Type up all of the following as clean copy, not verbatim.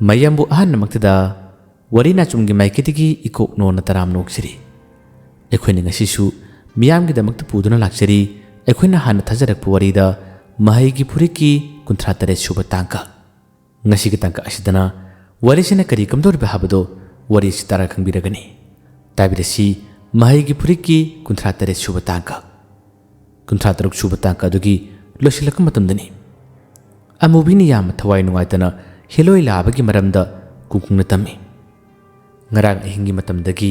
mayambu ahan namaktada warina chumgi maikitigi ikok nona taram noksiri ekhoina ngasisu miyamgi damakta puduna laksari ekhoina hana thajarakpu warida mahaigi puriki 38 suba tangka ngasi tangka asidana warisina kari kamdor habado waris tara khangbiragani tabirasi mahaigi puriki 38 suba tangka 36 suba tangka adugi losilaka matamdani amubini yam thawai nungaitana heloi labagi maramda kungkungna tammi ngarang ahingi matamdagi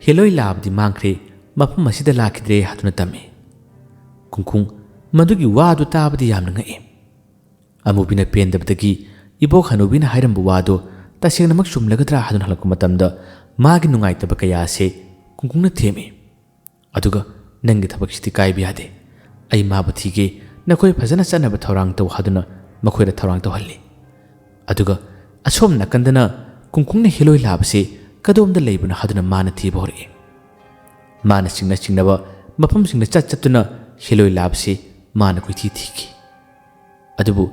heloi labdi mangkhre mafam asida lakhidre haduna tammi kungkung madugi wadu tabadi yamna ngai amubina pendabdagi ibok hanubina hairambu wadu tasengnamak sumlagadra haduna halakku matamda magi nungaitaba kaya se kungkungna themi aduga nangi thabaksti kaibi yade ai mabathige nakoi phajana chanaba thorang taw haduna makoira thorang taw halli aduga asom nakandana kungkungna heloi labse kadomda leibuna haduna mana thibori mana singnaba mafam singna chatchatuna heloi labse mana koithi thiki adubu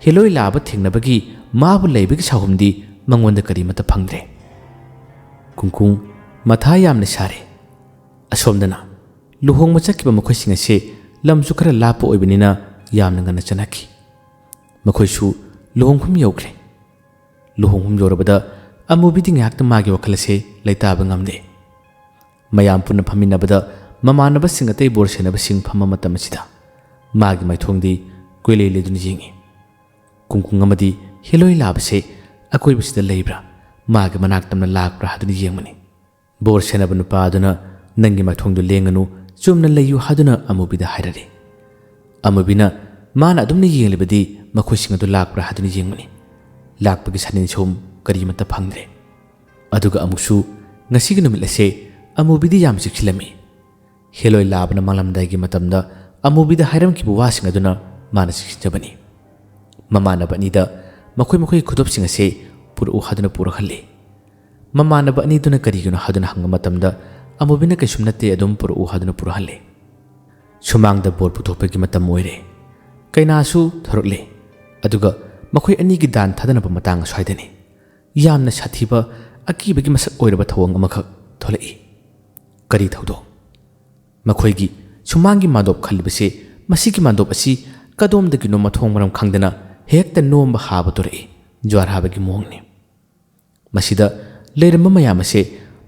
heloi laba thengnabagi mabu leibigi sahumdi mangonda karimata phangdre kungkung matha yamna sare asomdana luhong machakiba makoi singase lamsu khara lapo oibinina yamna ngana chanaki makoi su luhong khum yokre luhong hum yorabada amubidi ngakta magi wakhalase leitaba ngamde mayam punna phaminabada mamanaba singatei borsenaba sing phama matamasida magi maithongdi koile leduni jingi kungkung amadi heloi labse akoi bisida leibra magi manaktamna lakpra haduni yengmani borsenaba nupa aduna nangi maithongdu lenganu chumna leyu haduna amubida hairare amubina mana adumna yenglibadi makoi singadu lakpra haduni yengmani lakpagi sanin chom karimata phangdre aduga amusu ngasigi numit ase amubidi yam siksilami heloi labna malamdagi matamda amubida hairam ki buwasing aduna mana siksinjabani mamanaba anida makoi khudop sing ase puru haduna pura khalli mamanaba ani duna kariguna haduna hanga matamda amubina kasumnate adum puru haduna pura halli sumangda bor puthopagi matam oire kainasu thorokle aduga makoi ani gi dan thadana pamatang swaidani yamna sathiba akibagi masak oiraba thawang amakha tholai kari thawdo makoi gi sumangi mandop khalibase masigi mandop asi kadomdagi no mathong maram khangdana hekta nomba haba torai jwar habagi mongni masida leiramba mayamase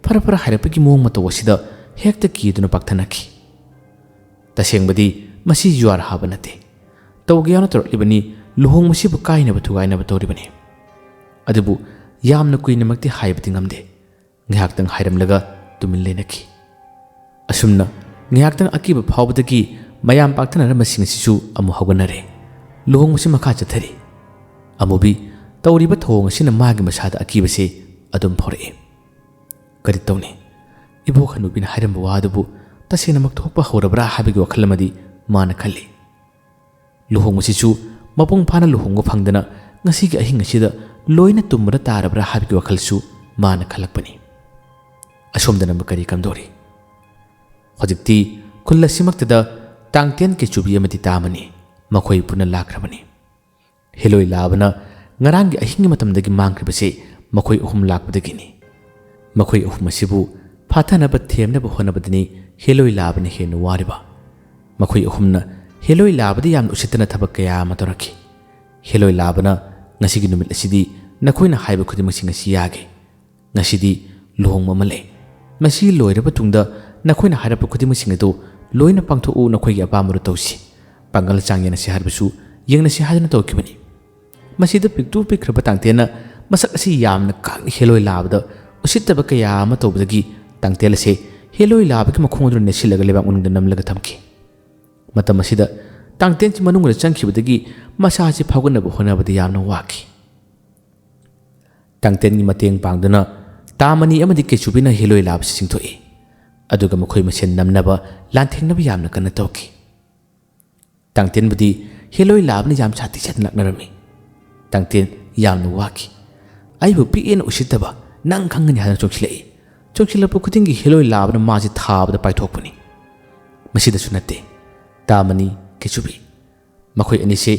farapara hairapagi mong matawasida hekta kiduna pakthanaki tasengbadi masi jwar haba nate tawgyana torlibani luhong masibu kainaba thugainaba toribani adubu yamna kuina makti haibati ngamde nghaktang hairamlaga tumin lenaki asumna nghaktang akiba phawbadagi mayam pakthana masing sisu amu haganare luhong masi makha chathari amubi tawriba thong asina magi masada akibase adum phore kari tawni ibo khanubina hairambu wadubu tasena mak thokpa horabra habigi wakhalamadi mana khalli luhong masisu mapung phana luhong phangdana ngasigi ahing asida loina tumra tarabra habigi wakhalsu mana khalakpani asomdana makari kamdori hojikti kullasimaktada tangten ke chubi amati tamani makhoi puna lakrabani heloi labana ngarangi ahingi matamdagi mangkribase makhoi uhum lakpadagini makhoi uhum asibu phathana ba themna ba honabadini heloi labana henu wariba makhoi uhumna heloi labadi yam usitana thabak kaya matoraki heloi labana ngasigi numit asidi nakoina haiba khudimasing asi yage ngasidi luhong mamale masi loiraba tungda nakoina harapa khudimasing ado loina pangtho u nakoi apamuru tawsi pangal changyana si harbasu yengna si hadana tawkibani masida piktu pikraba tangtena masak asi yamna kang heloi labada usittaba kaya ama tawbadagi tangtela se heloi labaki makhongdu nesilaga lebang unungda namlaga thamki matam asida tangtenchi manungla changkhibadagi masachi phawganaba honabadi yamna waki tangtengi mateng pangduna tamani amadi kechubina heloi labsi singthoi aduga makhoi masen namnaba lanthengnaba yamna kana tawki tangten budi heloi labni yam chati chatnaknarami tangten yamna waki aibu pien usitaba nang khangani hana chokchilai chokchilapu khudingi heloi labna maji thabada paithokpani masida sunate tamani kechubi makhoi anise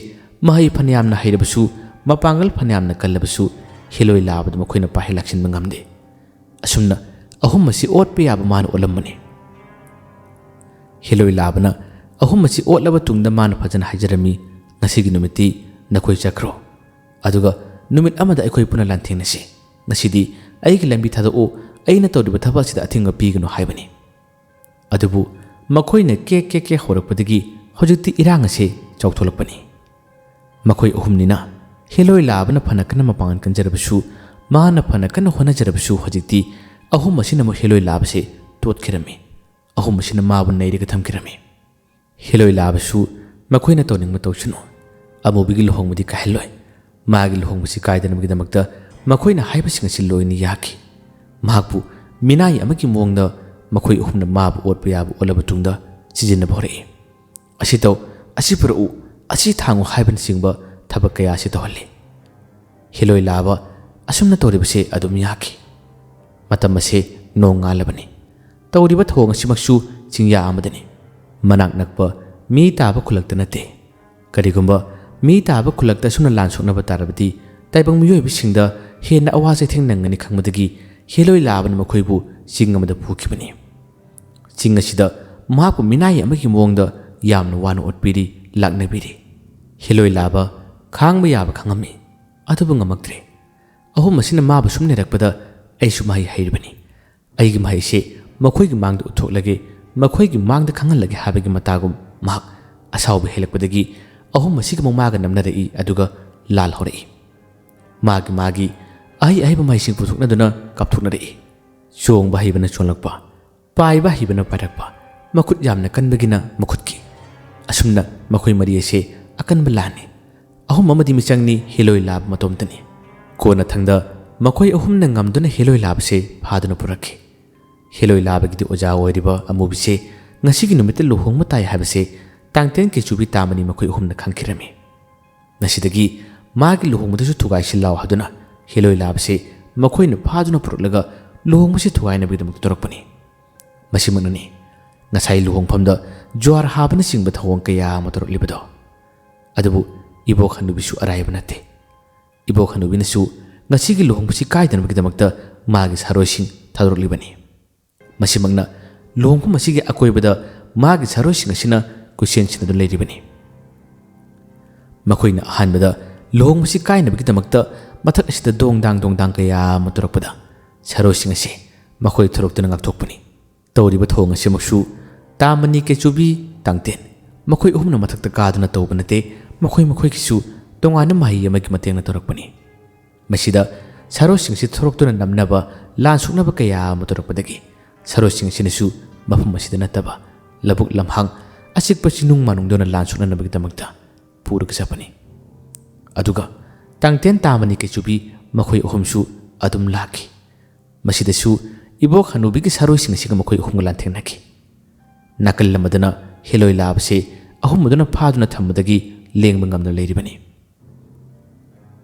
mahai phanyamna hairabasu mapangal phanyamna kallabasu ꯍꯦꯂꯣꯏ ꯂꯥꯕꯗ ꯃꯈꯣꯏꯅ ꯄꯥꯏꯍꯜ ꯂꯥꯛꯁꯤꯟꯕ ꯉꯝꯗꯦ꯫ ꯑꯁꯨꯝꯅ ꯑꯍꯨꯝ ꯑꯁꯤ ꯑꯣꯠꯄ ꯌꯥꯕ ꯃꯥꯅ ꯑꯣꯠꯂꯝꯕꯅꯤ꯫ ꯍꯦꯂꯣꯏ ꯂꯥꯕꯅ ꯑꯍꯨꯝ ꯑꯁꯤ ꯑꯣꯠꯂꯕ ꯇꯨꯡꯗ ꯃꯥꯅ ꯐꯖꯅ ꯍꯥꯏꯖꯔꯝꯃꯤ, ꯉꯁꯤꯒꯤ ꯅꯨꯃꯤꯠꯇꯤ ꯅꯈꯣꯏ ꯆꯠꯈ꯭ꯔꯣ, ꯑꯗꯨꯒ ꯅꯨꯃꯤꯠ ꯑꯃꯗ ꯑꯩꯈꯣꯏ ꯄꯨꯟꯅ ꯂꯥꯟꯊꯦꯡꯅꯁꯤ꯫ ꯉꯁꯤꯗꯤ ꯑꯩꯒꯤ ꯂꯝꯕꯤ ꯊꯥꯗꯣꯛꯎ, ꯑꯩꯅ ꯇꯧꯔꯤꯕ ꯊꯕꯛ ꯑꯁꯤꯗ ꯑꯊꯤꯡꯕ ꯄꯤꯒꯅꯨ ꯍꯥꯏꯕꯅꯤ꯫ ꯑꯗꯨꯕꯨ ꯃꯈꯣꯏꯅ ꯀꯦ ꯍꯧꯔꯛꯄꯗꯒꯤ ꯍꯧꯖꯤꯛꯇꯤ ꯏꯔꯥꯡ ꯑꯁꯤ ꯆꯥꯎꯊꯣꯛꯂꯛꯄꯅꯤ꯫ ꯃꯈꯣꯏ ꯑꯍꯨꯝꯅꯤꯅ ꯍꯦꯂꯣꯏ ꯂꯥꯕꯅ ꯐꯅ ꯀꯟꯅ ꯃꯄꯥꯡꯒꯜ ꯀꯟꯖꯔꯕꯁꯨ, ꯃꯥꯅ ꯐꯅ ꯀꯟꯅ ꯍꯣꯠꯅꯖꯔꯕꯁꯨ ꯍꯧꯖꯤꯛꯇꯤ ꯑꯍꯨꯝ ꯑꯁꯤꯅ ꯑꯃꯨꯛ ꯍꯦꯂꯣꯏ ꯂꯥꯕꯁꯤ ꯇꯣꯠꯈꯤꯔꯝꯃꯤ꯫ ꯑꯍꯨꯝ ꯑꯁꯤꯅ ꯃꯥꯕꯨ ꯅꯩꯔꯒ ꯊꯝꯈꯤꯔꯝꯃꯤ꯫ ꯍꯦꯂꯣꯏ ꯂꯥꯕꯁꯨ ꯃꯈꯣꯏꯅ ꯇꯧꯅꯤꯡꯕ ꯇꯧꯁꯅꯨ, ꯑꯃꯨꯕꯤꯒꯤ ꯂꯨꯍꯣꯡꯕꯗꯤ ꯀꯥꯏꯍꯜꯂꯣꯏ, ꯃꯥꯒꯤ ꯂꯨꯍꯣꯡꯕꯁꯤ ꯀꯥꯏꯗꯅꯕꯒꯤꯗꯃꯛꯇ ꯃꯈꯣꯏꯅ ꯍꯥꯏꯕꯁꯤꯡ ꯑꯁꯤ ꯂꯣꯏꯅ ꯌꯥꯈꯤ꯫ ꯃꯍꯥꯛꯄꯨ ꯃꯤꯅꯥꯏ ꯑꯃꯒꯤ ꯃꯑꯣꯡꯗ ꯃꯈꯣꯏ ꯑꯍꯨꯝꯅ ꯃꯥꯕꯨ ꯑꯣꯠꯄ ꯌꯥꯕ ꯑꯣꯠꯂꯕ ꯇꯨꯡꯗ ꯁꯤꯖꯤꯟꯅꯕ ꯍꯧꯔꯛꯏ꯫ ꯑꯁꯤ ꯇꯧ, ꯑꯁꯤ ꯄꯨꯔꯛꯎ, ꯑꯁꯤ ꯊꯥꯡꯉꯨ ꯍꯥꯏꯕꯅꯆꯤꯡꯕ ꯊꯕꯛ ꯀꯌꯥ ꯑꯁꯤ ꯇꯧꯍꯜꯂꯤ꯫ ꯍꯦꯂꯣꯏ ꯂꯥꯕ ꯑꯁꯨꯝꯅ ꯇꯧꯔꯤꯕꯁꯦ ꯑꯗꯨꯝ ꯌꯥꯈꯤ꯫ ꯃꯇꯝ ꯑꯁꯤ ꯅꯣꯡ ꯉꯥꯜꯂꯕꯅꯤ꯫ ꯇꯧꯔꯤꯕ ꯊꯧꯑꯣꯡ ꯑꯁꯤꯃꯛꯁꯨ ꯆꯤꯡꯌꯥ ꯑꯃꯗꯅꯤ, ꯃꯅꯥꯛ ꯅꯛꯄ ꯃꯤ ꯇꯥꯕ ꯈꯨꯜꯂꯛꯇ ꯅꯠꯇꯦ꯫ ꯀꯔꯤꯒꯨꯝꯕ ꯃꯤ ꯇꯥꯕ ꯈꯨꯜꯂꯛꯇ ꯑꯁꯨꯝꯅ ꯂꯥꯟ ꯁꯣꯛꯅꯕ ꯇꯥꯔꯕꯗꯤ ꯇꯥꯏꯕꯪ ꯃꯤꯑꯣꯏꯕꯁꯤꯡꯗ ꯍꯦꯟꯅ ꯑꯋꯥ ꯆꯩꯊꯦꯡ ꯅꯪꯒꯅꯤ ꯈꯪꯕꯗꯒꯤ ꯍꯦꯂꯣꯏ ꯂꯥꯕꯅ ꯃꯈꯣꯏꯕꯨ ꯆꯤꯡ ꯑꯃꯗ ꯄꯨꯈꯤꯕꯅꯤ꯫ ꯆꯤꯡ ꯑꯁꯤꯗ ꯃꯍꯥꯛꯄꯨ ꯃꯤꯅꯥꯏ ꯑꯃꯒꯤ ꯃꯑꯣꯡꯗ ꯌꯥꯝꯅ ꯋꯥꯅ ꯑꯣꯠꯄꯤꯔꯤ, ꯂꯥꯛꯅꯕꯤꯔꯤ꯫ ꯍꯦꯂꯣꯏ ꯂꯥꯕ ꯈꯥꯡꯕ ꯌꯥꯕ ꯈꯪꯉꯝꯃꯤ, ꯑꯗꯨꯕꯨ ꯉꯝꯃꯛꯇ꯭ꯔꯦ꯫ ꯑꯍꯨꯝ ꯑꯁꯤꯅ ꯃꯥꯕꯨ ꯁꯨꯝ ꯅꯩꯔꯛꯄꯗ ꯑꯩꯁꯨ ꯃꯍꯩ ꯍꯩꯔꯤꯕꯅꯤ, ꯑꯩꯒꯤ ꯃꯍꯩꯁꯦ ꯃꯈꯣꯏꯒꯤ ꯃꯥꯡꯗ ꯎꯠꯊꯣꯛꯂꯒꯦ, ꯃꯈꯣꯏꯒꯤ ꯃꯥꯡꯗ ꯈꯪꯍꯜꯂꯒꯦ ꯍꯥꯏꯕꯒꯤ ꯃꯇꯥꯒꯨꯝ ꯃꯍꯥꯛ ꯑꯁꯥꯎꯕ ꯍꯦꯜꯂꯛꯄꯗꯒꯤ ꯑꯍꯨꯝ ꯑꯁꯤꯒ ꯃꯥꯒ ꯅꯝꯅꯔꯛꯏ, ꯑꯗꯨꯒ ꯂꯥꯜ ꯍꯧꯔꯛꯏ꯫ ꯃꯥꯒꯤ ꯑꯍꯩ ꯑꯍꯩꯕ ꯃꯍꯩꯁꯤꯡ ꯄꯨꯊꯣꯛꯅꯗꯨꯅ ꯀꯥꯞꯊꯣꯛꯅꯔꯛꯏ꯫ ꯆꯣꯡꯕ ꯍꯩꯕꯅ ꯆꯣꯡꯂꯛꯄ, ꯄꯥꯏꯕ ꯍꯩꯕꯅ ꯄꯥꯏꯔꯛꯄ, ꯃꯈꯨꯠ ꯌꯥꯝꯅ ꯀꯟꯕꯒꯤꯅ ꯃꯈꯨꯠꯀꯤ꯫ ꯑꯁꯨꯝꯅ ꯃꯈꯣꯏ ꯃꯔꯤ ꯑꯁꯤ ꯑꯀꯟꯕ ꯂꯥꯟꯅꯤ꯫ ꯑꯍꯨꯝ ꯑꯃꯗꯤ ꯃꯤꯆꯪꯅꯤ, ꯍꯦꯂꯣꯏ ꯂꯥꯕ ꯃꯇꯣꯝꯇꯅꯤ꯫ ꯀꯣꯟꯅ ꯊꯪꯗ ꯃꯈꯣꯏ ꯑꯍꯨꯝꯅ ꯉꯝꯗꯨꯅ ꯍꯦꯂꯣꯏ ꯂꯥꯕꯁꯦ ꯐꯥꯗꯨꯅ ꯄꯨꯔꯛꯈꯤ꯫ ꯍꯦꯂꯣꯏ ꯂꯥꯕꯒꯤꯗꯤ ꯑꯣꯖꯥ ꯑꯣꯏꯔꯤꯕ ꯑꯃꯨꯕꯤꯁꯦ ꯉꯁꯤꯒꯤ ꯅꯨꯃꯤꯠꯇ ꯂꯨꯍꯣꯡꯕ ꯇꯥꯏ ꯍꯥꯏꯕꯁꯦ ꯇꯥꯡꯇꯦꯟ ꯀꯦꯆꯨꯕꯤ ꯇꯥꯃꯅꯤ ꯃꯈꯣꯏ ꯑꯍꯨꯝꯅ ꯈꯪꯈꯤꯔꯝꯃꯤ꯫ ꯉꯁꯤꯗꯒꯤ ꯃꯥꯒꯤ ꯂꯨꯍꯣꯡꯕꯗꯁꯨ ꯊꯨꯒꯥꯏꯁꯤ ꯂꯥꯎ ꯍꯥꯏꯗꯨꯅ ꯍꯦꯂꯣꯏ ꯂꯥꯕꯁꯦ ꯃꯈꯣꯏꯅ ꯐꯥꯗꯨꯅ ꯄꯨꯔꯛꯂꯒ ꯂꯨꯍꯣꯡꯕꯁꯤ ꯊꯨꯒꯥꯏꯅꯕꯒꯤꯗꯃꯛꯇ ꯇꯧꯔꯛꯄꯅꯤ꯫ ꯃꯁꯤꯃꯛꯅꯅꯤ ꯉꯁꯥꯏ ꯂꯨꯍꯣꯡꯐꯝꯗ ꯖ꯭ꯋꯥꯔ ꯍꯥꯕꯅꯆꯤꯡꯕ ꯊꯧꯑꯣꯡ ꯀꯌꯥ ꯑꯃ ꯇꯧꯔꯛꯂꯤꯕꯗꯣ꯫ ꯑꯗꯨꯕꯨ ꯏꯕꯣꯛ ꯍꯅꯨꯕꯤꯁꯨ ꯑꯔꯥꯏꯕ ꯅꯠꯇꯦ꯫ ꯏꯕꯣꯛ ꯍꯅꯨꯕꯤꯅꯁꯨ ꯉꯁꯤꯒꯤ ꯂꯨꯍꯣꯡꯕꯁꯤ ꯀꯥꯏꯗꯅꯕꯒꯤꯗꯃꯛꯇ ꯃꯥꯒꯤ ꯁꯥꯔꯣꯏꯁꯤꯡ ꯊꯥꯗꯣꯔꯛꯂꯤꯕꯅꯤ꯫ ꯃꯁꯤꯃꯛꯅ ꯂꯨꯍꯣꯡꯐꯝ ꯑꯁꯤꯒꯤ ꯑꯀꯣꯏꯕꯗ ꯃꯥꯒꯤ ꯁꯥꯔꯣꯏꯁꯤꯡ ꯑꯁꯤꯅ ꯀꯨꯏꯁꯦꯟ ꯁꯤꯟꯅꯗꯨꯅ ꯂꯩꯔꯤꯕꯅꯤ꯫ ꯃꯈꯣꯏꯅ ꯑꯍꯥꯟꯕꯗ ꯂꯨꯍꯣꯡꯕꯁꯤ ꯀꯥꯏꯅꯕꯒꯤꯗꯃꯛꯇ ꯃꯊꯛ ꯑꯁꯤꯗ ꯗꯣꯡꯗꯥꯡ ꯀꯌꯥ ꯑꯃ ꯇꯧꯔꯛꯄꯗ ꯁꯥꯔꯣꯏꯁꯤꯡ ꯑꯁꯤ ꯃꯈꯣꯏ ꯊꯣꯔꯛꯇꯨꯅ ꯉꯥꯛꯊꯣꯛꯄꯅꯤ꯫ ꯇꯧꯔꯤꯕ ꯊꯧꯑꯣꯡ ꯑꯁꯤꯃꯛꯁꯨ ꯇꯥꯃꯅꯤ ꯀꯦꯆꯨꯕꯤ, ꯇꯥꯡꯇꯦꯟ ꯃꯈꯣꯏ ꯑꯍꯨꯝꯅ ꯃꯊꯛꯇ ꯀꯥꯗꯨꯅ ꯇꯧꯕ ꯅꯠꯇꯦ, ꯃꯈꯣꯏꯒꯤꯁꯨ ꯇꯣꯉꯥꯟꯕ ꯃꯍꯩ ꯑꯃꯒꯤ ꯃꯇꯦꯡꯅ ꯇꯧꯔꯛꯄꯅꯤ꯫ ꯃꯁꯤꯗ ꯁꯥꯔꯣꯏꯁꯤꯡꯁꯤ ꯊꯣꯔꯛꯇꯨꯅ ꯅꯝꯅꯕ ꯂꯥꯟ ꯁꯣꯛꯅꯕ ꯀꯌꯥ ꯑꯃ ꯇꯧꯔꯛꯄꯗꯒꯤ ꯁꯥꯔꯣꯏꯁꯤꯡ ꯑꯁꯤꯅꯁꯨ ꯃꯐꯝ ꯑꯁꯤꯗ ꯅꯠꯇꯕ ꯂꯧꯕꯨꯛ ꯂꯝꯍꯥꯡ ꯑꯆꯤꯛꯄ ꯆꯤꯅꯨꯡ ꯃꯥꯅꯨꯡꯗꯨꯅ ꯂꯥꯟ ꯁꯣꯛꯅꯅꯕꯒꯤꯗꯃꯛꯇ ꯄꯨꯔꯒ ꯆꯠꯄꯅꯤ꯫ ꯑꯗꯨꯒ ꯇꯥꯡꯇꯦꯟ, ꯇꯥꯃꯅꯤ ꯀꯦꯆꯨꯕꯤ ꯃꯈꯣꯏ ꯑꯍꯨꯝꯁꯨ ꯑꯗꯨꯝ ꯂꯥꯛꯈꯤ꯫ ꯃꯁꯤꯗꯁꯨ ꯏꯕꯣꯛ ꯍꯅꯨꯕꯤꯒꯤ ꯁꯥꯔꯣꯏꯁꯤꯡ ꯑꯁꯤꯒ ꯃꯈꯣꯏ ꯑꯍꯨꯝꯒ ꯂꯥꯟꯊꯦꯡꯅꯈꯤ꯫ ꯅꯥꯀꯜ ꯑꯃꯗꯅ ꯍꯦꯂꯣꯏ ꯂꯥꯕꯁꯤ ꯑꯍꯨꯝ ꯑꯗꯨꯅ ꯐꯥꯗꯨꯅ ꯊꯝꯕꯗꯒꯤ ꯂꯦꯡꯕ ꯉꯝꯗꯅ ꯂꯩꯔꯤꯕꯅꯤ꯫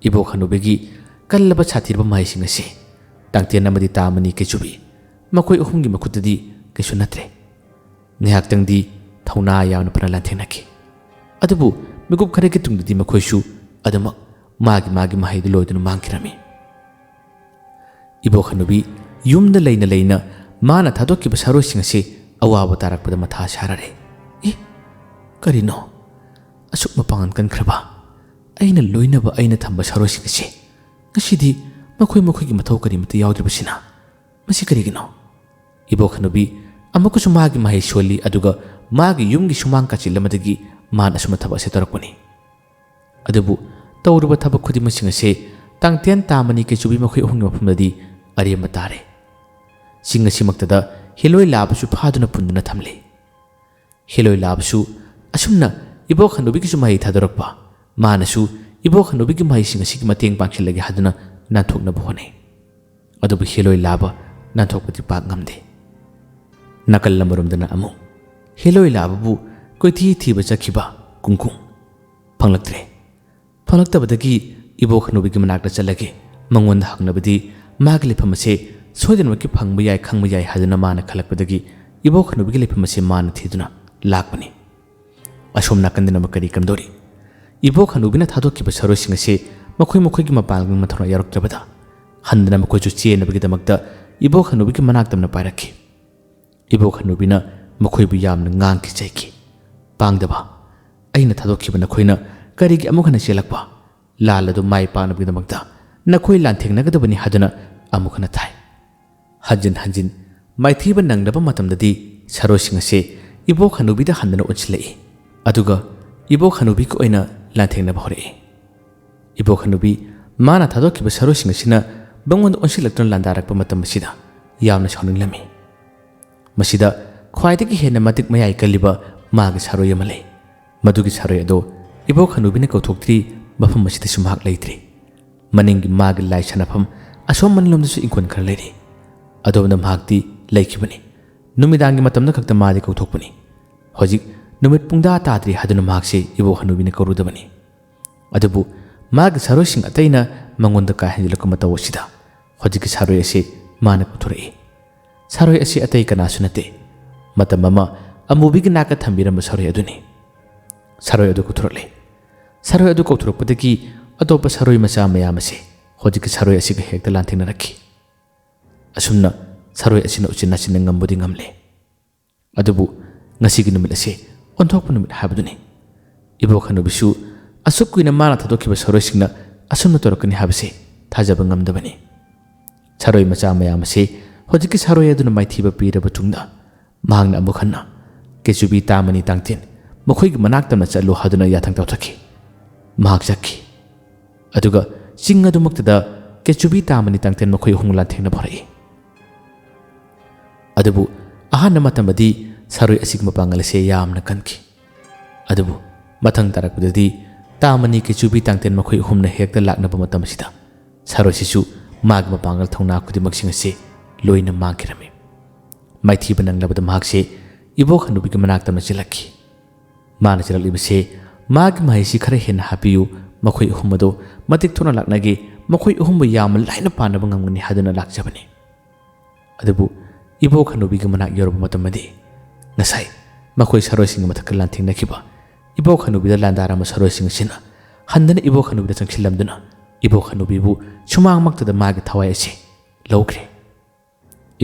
ꯏꯕꯣꯛ ꯍꯅꯨꯕꯤꯒꯤ ꯀꯜꯂꯕ ꯁꯥꯊꯤꯔꯕ ꯃꯍꯩꯁꯤꯡ ꯑꯁꯤ ꯇꯥꯡꯇꯦꯟ ꯑꯃꯗꯤ ꯇꯥꯃꯅꯤ ꯀꯦꯆꯨꯕꯤ ꯃꯈꯣꯏ ꯑꯍꯨꯝꯒꯤ ꯃꯈꯨꯠꯇꯗꯤ ꯀꯩꯁꯨ ꯅꯠꯇ꯭ꯔꯦ꯫ ꯉꯥꯏꯍꯥꯛꯇꯪꯗꯤ ꯊꯧꯅꯥ ꯌꯥꯝꯅ ꯐꯅ ꯂꯥꯟꯊꯦꯡꯅꯈꯤ꯫ ꯑꯗꯨꯕꯨ ꯃꯤꯀꯨꯞ ꯈꯔꯒꯤ ꯇꯨꯡꯗꯗꯤ ꯃꯈꯣꯏꯁꯨ ꯑꯗꯨꯃꯛ ꯃꯥꯒꯤ ꯃꯍꯩꯗꯨ ꯂꯣꯏꯗꯨꯅ ꯃꯥꯡꯈꯤꯔꯝꯃꯤ꯫ ꯏꯕꯣꯛ ꯍꯅꯨꯕꯤ ꯌꯨꯝꯗ ꯂꯩꯅ ꯃꯥꯅ ꯊꯥꯗꯣꯛꯈꯤꯕ ꯁꯥꯔꯣꯏꯁꯤꯡ ꯑꯁꯤ ꯑꯋꯥꯕ ꯇꯥꯔꯛꯄꯗ ꯃꯊꯥ ꯁꯥꯔꯔꯦ꯫ ꯀꯔꯤꯅꯣ ꯑꯁꯨꯛ ꯃꯄꯥꯡꯒꯜ ꯀꯟꯈ꯭ꯔꯕ ꯑꯩꯅ ꯂꯣꯏꯅꯕ ꯑꯩꯅ ꯊꯝꯕ ꯁꯥꯔꯣꯏꯁꯤꯡ ꯑꯁꯤ ꯉꯁꯤꯗꯤ ꯃꯈꯣꯏꯒꯤ ꯃꯊꯧ ꯀꯔꯤꯃꯠꯇ ꯌꯥꯎꯗ꯭ꯔꯤꯕꯁꯤꯅ ꯃꯁꯤ ꯀꯔꯤꯒꯤꯅꯣ? ꯏꯕꯣꯛ ꯍꯅꯨꯕꯤ ꯑꯃꯨꯛꯀꯁꯨ ꯃꯥꯒꯤ ꯃꯍꯩ ꯁꯣꯜꯂꯤ, ꯑꯗꯨꯒ ꯃꯥꯒꯤ ꯌꯨꯝꯒꯤ ꯁꯨꯃꯥꯡ ꯀꯥꯆꯤꯜ ꯑꯃꯗꯒꯤ ꯃꯥꯅ ꯑꯁꯨꯝꯅ ꯊꯕꯛ ꯑꯁꯤ ꯇꯧꯔꯛꯄꯅꯤ꯫ ꯑꯗꯨꯕꯨ ꯇꯧꯔꯤꯕ ꯊꯕꯛ ꯈꯨꯗꯤꯡꯃꯛꯁꯤꯡ ꯑꯁꯤ ꯇꯥꯡꯇꯦꯟ, ꯇꯥꯃꯅꯤ ꯀꯦꯆꯨꯕꯤ ꯃꯈꯣꯏ ꯑꯍꯨꯝꯒꯤ ꯃꯐꯝꯗꯗꯤ ꯑꯔꯦꯝꯕ ꯇꯥꯔꯦ꯫ ꯆꯤꯡ ꯑꯁꯤꯃꯛꯇꯗ ꯍꯦꯂꯣꯏ ꯂꯥꯕꯁꯨ ꯐꯥꯗꯨꯅ ꯄꯨꯟꯗꯨꯅ ꯊꯝꯂꯤ꯫ ꯍꯦꯂꯣꯏ ꯂꯥꯕꯁꯨ ꯑꯁꯨꯝꯅ ꯏꯕꯣꯛ ꯍꯅꯨꯕꯤꯒꯤꯁꯨ ꯃꯍꯩ ꯊꯥꯗꯣꯔꯛꯄ, ꯃꯥꯅꯁꯨ ꯏꯕꯣꯛ ꯍꯅꯨꯕꯤꯒꯤ ꯃꯍꯩꯁꯤꯡ ꯑꯁꯤꯒꯤ ꯃꯇꯦꯡ ꯄꯥꯡꯁꯤꯜꯂꯒꯦ ꯍꯥꯏꯗꯨꯅ ꯅꯥꯟꯊꯣꯛꯅꯕ ꯍꯣꯠꯅꯩ꯫ ꯑꯗꯨꯕꯨ ꯍꯦꯂꯣꯏ ꯂꯥꯕ ꯅꯥꯟꯊꯣꯛꯄꯗꯤ ꯄꯥꯛ ꯉꯝꯗꯦ꯫ ꯅꯥꯀꯜ ꯑꯃꯔꯣꯝꯗꯅ ꯑꯃꯨꯛ ꯍꯦꯂꯣꯏ ꯂꯥꯕꯕꯨ ꯀꯣꯏꯊꯤ ꯊꯤꯕ ꯆꯠꯈꯤꯕ ꯀꯨꯡꯀꯨꯡ ꯐꯪꯂꯛꯇ꯭ꯔꯦ꯫ ꯐꯪꯂꯛꯇꯕꯗꯒꯤ ꯏꯕꯣꯛ ꯍꯅꯨꯕꯤꯒꯤ ꯃꯅꯥꯛꯇ ꯆꯠꯂꯒꯦ, ꯃꯉꯣꯟꯗ ꯍꯪꯅꯕꯗꯤ ꯃꯥꯒꯤ ꯂꯩꯐꯝ ꯑꯁꯤ ꯁꯣꯏꯗꯅꯃꯛꯀꯤ ꯐꯪꯕ ꯌꯥꯏ, ꯈꯪꯕ ꯌꯥꯏ ꯍꯥꯏꯗꯨꯅ ꯃꯥꯅ ꯈꯜꯂꯛꯄꯗꯒꯤ ꯏꯕꯣꯛ ꯍꯅꯨꯕꯤꯒꯤ ꯂꯩꯐꯝ ꯑꯁꯤ ꯃꯥꯅ ꯊꯤꯗꯨꯅ ꯂꯥꯛꯄꯅꯤ꯫ ꯑꯁꯣꯝ ꯅꯥꯀꯟꯗꯅ ꯑꯃꯨꯛ ꯀꯔꯤ ꯀꯝꯗꯧꯔꯤ? ꯏꯕꯣꯛ ꯍꯅꯨꯕꯤꯅ ꯊꯥꯗꯣꯛꯈꯤꯕ ꯁꯥꯔꯣꯏꯁꯤꯡ ꯑꯁꯤ ꯃꯈꯣꯏꯒꯤ ꯃꯄꯥꯡꯒꯜ ꯃꯊꯧꯅꯥ ꯌꯥꯎꯔꯛꯇ꯭ꯔꯕꯗ ꯍꯟꯗꯅ ꯃꯈꯣꯏꯁꯨ ꯆꯦꯟꯅꯕꯒꯤꯗꯃꯛꯇ ꯏꯕꯣꯛ ꯍꯅꯨꯕꯤꯒꯤ ꯃꯅꯥꯛꯇꯝꯅ ꯄꯥꯏꯔꯛꯈꯤ꯫ ꯏꯕꯣꯛ ꯍꯅꯨꯕꯤꯅ ꯃꯈꯣꯏꯕꯨ ꯌꯥꯝꯅ ꯉꯥꯡꯈꯤ ꯆꯩꯈꯤ꯫ ꯄꯥꯡꯗꯕ, ꯑꯩꯅ ꯊꯥꯗꯣꯛꯈꯤꯕ ꯅꯈꯣꯏꯅ ꯀꯔꯤꯒꯤ ꯑꯃꯨꯛ ꯍꯟꯅ ꯆꯦꯜꯂꯛꯄ? ꯂꯥꯜ ꯑꯗꯨ ꯃꯥꯏ ꯄꯥꯛꯅꯕꯒꯤꯗꯃꯛꯇ ꯅꯈꯣꯏ ꯂꯥꯟꯊꯦꯡꯅꯒꯗꯕꯅꯤ ꯍꯥꯏꯗꯨꯅ ꯑꯃꯨꯛ ꯍꯟꯅ ꯊꯥꯏ꯫ ꯍꯟꯖꯤꯟ ꯍꯟꯖꯤꯟ ꯃꯥꯏꯊꯤꯕ ꯅꯪꯂꯕ ꯃꯇꯝꯗꯗꯤ ꯁꯔꯣꯏꯁꯤꯡ ꯑꯁꯤ ꯏꯕꯣꯛ ꯍꯅꯨꯕꯤꯗ ꯍꯟꯗꯅ ꯑꯣꯟꯁꯤꯜꯂꯛꯏ, ꯑꯗꯨꯒ ꯏꯕꯣꯛ ꯍꯅꯨꯕꯤꯒ ꯑꯣꯏꯅ ꯂꯥꯟꯊꯦꯡꯅꯕ ꯍꯧꯔꯛꯏ꯫ ꯏꯕꯣꯛ ꯍꯅꯨꯕꯤ ꯃꯥꯅ ꯊꯥꯗꯣꯛꯈꯤꯕ ꯁꯔꯣꯏꯁꯤꯡ ꯑꯁꯤꯅ ꯃꯉꯣꯟꯗ ꯑꯣꯟꯁꯤꯜꯂꯛꯇꯨꯅ ꯂꯥꯟꯗꯥꯔꯛꯄ ꯃꯇꯝ ꯑꯁꯤꯗ ꯌꯥꯝꯅ ꯁꯥꯎꯅꯤꯡꯂꯝꯃꯤ꯫ ꯃꯁꯤꯗ ꯈ꯭ꯋꯥꯏꯗꯒꯤ ꯍꯦꯟꯅ ꯃꯇꯤꯛ ꯃꯌꯥꯏ ꯀꯜꯂꯤꯕ ꯃꯥꯒꯤ ꯁꯥꯔꯣꯏ ꯑꯃ ꯂꯩ꯫ ꯃꯗꯨꯒꯤ ꯁꯥꯔꯣꯏ ꯑꯗꯣ ꯏꯕꯣꯛ ꯍꯅꯨꯕꯤꯅ ꯀꯧꯊꯣꯛꯇ꯭ꯔꯤ ꯃꯐꯝ ꯑꯁꯤꯗꯁꯨ ꯃꯍꯥꯛ ꯂꯩꯇ꯭ꯔꯤ꯫ ꯃꯅꯤꯡꯒꯤ ꯃꯥꯒꯤ ꯂꯥꯏ ꯁꯥꯟꯅꯐꯝ ꯑꯁꯣꯝ ꯃꯅꯤꯡꯂꯣꯝꯗꯁꯨ ꯏꯪꯈꯣꯜ ꯈꯔ ꯂꯩꯔꯤ꯫ ꯑꯗꯣꯝꯗ ꯃꯍꯥꯛꯇꯤ ꯂꯩꯈꯤꯕꯅꯤ꯫ ꯅꯨꯃꯤꯗꯥꯡꯒꯤ ꯃꯇꯝꯗ ꯈꯛꯇ ꯃꯥꯗꯤ ꯀꯧꯊꯣꯛꯄꯅꯤ꯫ ꯍꯧꯖꯤꯛ ꯅꯨꯃꯤꯠ ꯄꯨꯡꯗꯥ ꯇꯥꯗ꯭ꯔꯤ ꯍꯥꯏꯗꯨꯅ ꯃꯍꯥꯛꯁꯤ ꯏꯕꯣꯛ ꯍꯅꯨꯕꯤꯅ ꯀꯧꯔꯨꯗꯕꯅꯤ꯫ ꯑꯗꯨꯕꯨ ꯃꯥꯒꯤ ꯁꯥꯔꯣꯏꯁꯤꯡ ꯑꯇꯩꯅ ꯃꯉꯣꯟꯗ ꯀꯥꯏꯍꯟꯖꯤꯜꯂꯛꯄ ꯃꯇꯧ ꯑꯁꯤꯗ ꯍꯧꯖꯤꯛꯀꯤ ꯁꯥꯔꯣꯏ ꯑꯁꯤ ꯃꯥꯅ ꯀꯧꯊꯣꯔꯛꯏ꯫ ꯁꯥꯔꯣꯏ ꯑꯁꯤ ꯑꯇꯩ ꯀꯅꯥꯁꯨ ꯅꯠꯇꯦ, ꯃꯇꯝ ꯑꯃ ꯑꯃꯨꯕꯤꯒꯤ ꯅꯥꯛꯇ ꯊꯝꯕꯤꯔꯝꯕ ꯁꯥꯔꯣꯏ ꯑꯗꯨꯅꯤ꯫ ꯁꯥꯔꯣꯏ ꯑꯗꯨ ꯀꯧꯊꯣꯔꯛꯂꯦ꯫ ꯁꯥꯔꯣꯏ ꯑꯗꯨ ꯀꯧꯊꯣꯔꯛꯄꯗꯒꯤ ꯑꯇꯣꯞꯄ ꯁꯥꯔꯣꯏ ꯃꯆꯥ ꯃꯌꯥꯝ ꯑꯁꯤ ꯍꯧꯖꯤꯛꯀꯤ ꯁꯥꯔꯣꯏ ꯑꯁꯤꯒ ꯍꯦꯛꯇ ꯂꯥꯟꯊꯦꯡꯅꯔꯛꯈꯤ꯫ ꯑꯁꯨꯝꯅ ꯁꯥꯔꯣꯏ ꯑꯁꯤꯅ ꯎꯆꯤꯟ ꯅꯥꯆꯤꯟꯅ ꯉꯝꯕꯨꯗꯤ ꯉꯝꯂꯦ꯫ ꯑꯗꯨꯕꯨ ꯉꯁꯤꯒꯤ ꯅꯨꯃꯤꯠ ꯑꯁꯤ ꯑꯣꯟꯊꯣꯛꯄ ꯅꯨꯃꯤꯠ ꯍꯥꯏꯕꯗꯨꯅꯤ꯫ ꯏꯕꯣꯛ ꯍꯅꯨꯕꯤꯁꯨ ꯑꯁꯨꯛ ꯀꯨꯏꯅ ꯃꯥꯅ ꯊꯥꯗꯣꯛꯈꯤꯕ ꯁꯥꯔꯣꯏꯁꯤꯡꯅ ꯑꯁꯨꯝꯅ ꯇꯧꯔꯛꯀꯅꯤ ꯍꯥꯏꯕꯁꯤ ꯊꯥꯖꯕ ꯉꯝꯗꯕꯅꯤ꯫ ꯁꯥꯔꯣꯏ ꯃꯆꯥ ꯃꯌꯥꯝ ꯑꯁꯤ ꯍꯧꯖꯤꯛꯀꯤ ꯁꯥꯔꯣꯏ ꯑꯗꯨꯅ ꯃꯥꯏꯊꯤꯕ ꯄꯤꯔꯕ ꯇꯨꯡꯗ ꯃꯍꯥꯛꯅ ꯑꯃꯨꯛ ꯍꯟꯅ ꯀꯦꯆꯨꯕꯤ, ꯇꯥꯃꯅꯤ, ꯇꯥꯡꯊꯦꯟ ꯃꯈꯣꯏꯒꯤ ꯃꯅꯥꯛꯇꯝꯅ ꯆꯠꯂꯨ ꯍꯥꯏꯗꯨꯅ ꯌꯥꯊꯪ ꯇꯧꯊꯈꯤ꯫ ꯃꯍꯥꯛ ꯆꯠꯈꯤ꯫ ꯑꯗꯨꯒ ꯆꯤꯡ ꯑꯗꯨꯃꯛꯇꯗ ꯀꯦꯆꯨꯕꯤ, ꯇꯥꯃꯅꯤ, ꯇꯥꯡꯊꯦꯟ ꯃꯈꯣꯏ ꯑꯍꯨꯝ ꯂꯥꯟꯊꯦꯡꯅꯕ ꯍꯧꯔꯛꯏ꯫ ꯑꯗꯨꯕꯨ ꯑꯍꯥꯟꯕ ꯃꯇꯝꯗꯗꯤ ꯁꯥꯔꯣꯏ ꯑꯁꯤꯒꯤ ꯃꯄꯥꯡꯒꯜ ꯑꯁꯤ ꯌꯥꯝꯅ ꯀꯟꯈꯤ꯫ ꯑꯗꯨꯕꯨ ꯃꯊꯪ ꯇꯥꯔꯛꯄꯗꯗꯤ ꯇꯥꯃꯅꯤ, ꯀꯦꯆꯨꯕꯤ, ꯇꯥꯡꯊꯦꯟ ꯃꯈꯣꯏ ꯑꯍꯨꯝꯅ ꯍꯦꯛꯇ ꯂꯥꯛꯅꯕ ꯃꯇꯝ ꯑꯁꯤꯗ ꯁꯥꯔꯣꯏꯁꯤꯁꯨ ꯃꯥꯒꯤ ꯃꯄꯥꯡꯒꯜ ꯊꯧꯅꯥ ꯈꯨꯗꯤꯡꯃꯛꯁꯤꯡ ꯑꯁꯤ ꯂꯣꯏꯅ ꯃꯥꯡꯈꯤꯔꯝꯃꯤ꯫ ꯃꯥꯏꯊꯤꯕ ꯅꯪꯂꯕꯗ ꯃꯍꯥꯛꯁꯤ ꯏꯕꯣꯛ ꯍꯅꯨꯕꯤꯒꯤ ꯃꯅꯥꯛꯇꯝꯅ ꯆꯦꯜꯂꯛꯈꯤ꯫ ꯃꯥꯅ ꯆꯦꯜꯂꯛꯂꯤꯕꯁꯤ ꯃꯥꯒꯤ ꯃꯍꯩꯁꯤ ꯈꯔ ꯍꯦꯟꯅ ꯍꯥꯞꯄꯤꯌꯨ, ꯃꯈꯣꯏ ꯑꯍꯨꯝ ꯑꯗꯣ ꯃꯇꯤꯛ ꯊꯣꯛꯅ ꯂꯥꯛꯅꯒꯦ, ꯃꯈꯣꯏ ꯑꯍꯨꯝꯕꯨ ꯌꯥꯝꯅ ꯂꯥꯏꯅ ꯄꯥꯟꯅꯕ ꯉꯝꯒꯅꯤ ꯍꯥꯏꯗꯨꯅ ꯂꯥꯛꯆꯕꯅꯤ꯫ ꯑꯗꯨꯕꯨ ꯏꯕꯣꯛ ꯍꯅꯨꯕꯤꯒꯤ ꯃꯅꯥꯛ ꯌꯧꯔꯕ ꯃꯇꯝꯗꯗꯤ ꯉꯁꯥꯏ ꯃꯈꯣꯏ ꯁꯥꯔꯣꯏꯁꯤꯡꯒꯤ ꯃꯊꯛꯇ ꯂꯥꯟꯊꯦꯡꯅꯈꯤꯕ ꯏꯕꯣꯛ ꯍꯅꯨꯕꯤꯗ ꯂꯥꯟꯗꯥꯔꯝꯕ ꯁꯥꯔꯣꯏꯁꯤꯡ ꯑꯁꯤꯅ ꯍꯟꯗꯅ ꯏꯕꯣꯛ ꯍꯅꯨꯕꯤꯗ ꯆꯪꯁꯤꯜꯂꯝꯗꯨꯅ ꯏꯕꯣꯛ ꯍꯅꯨꯕꯤꯕꯨ ꯁꯨꯃꯥꯡꯃꯛꯇꯗ ꯃꯥꯒꯤ ꯊꯋꯥꯏ ꯑꯁꯤ ꯂꯧꯈ꯭ꯔꯦ꯫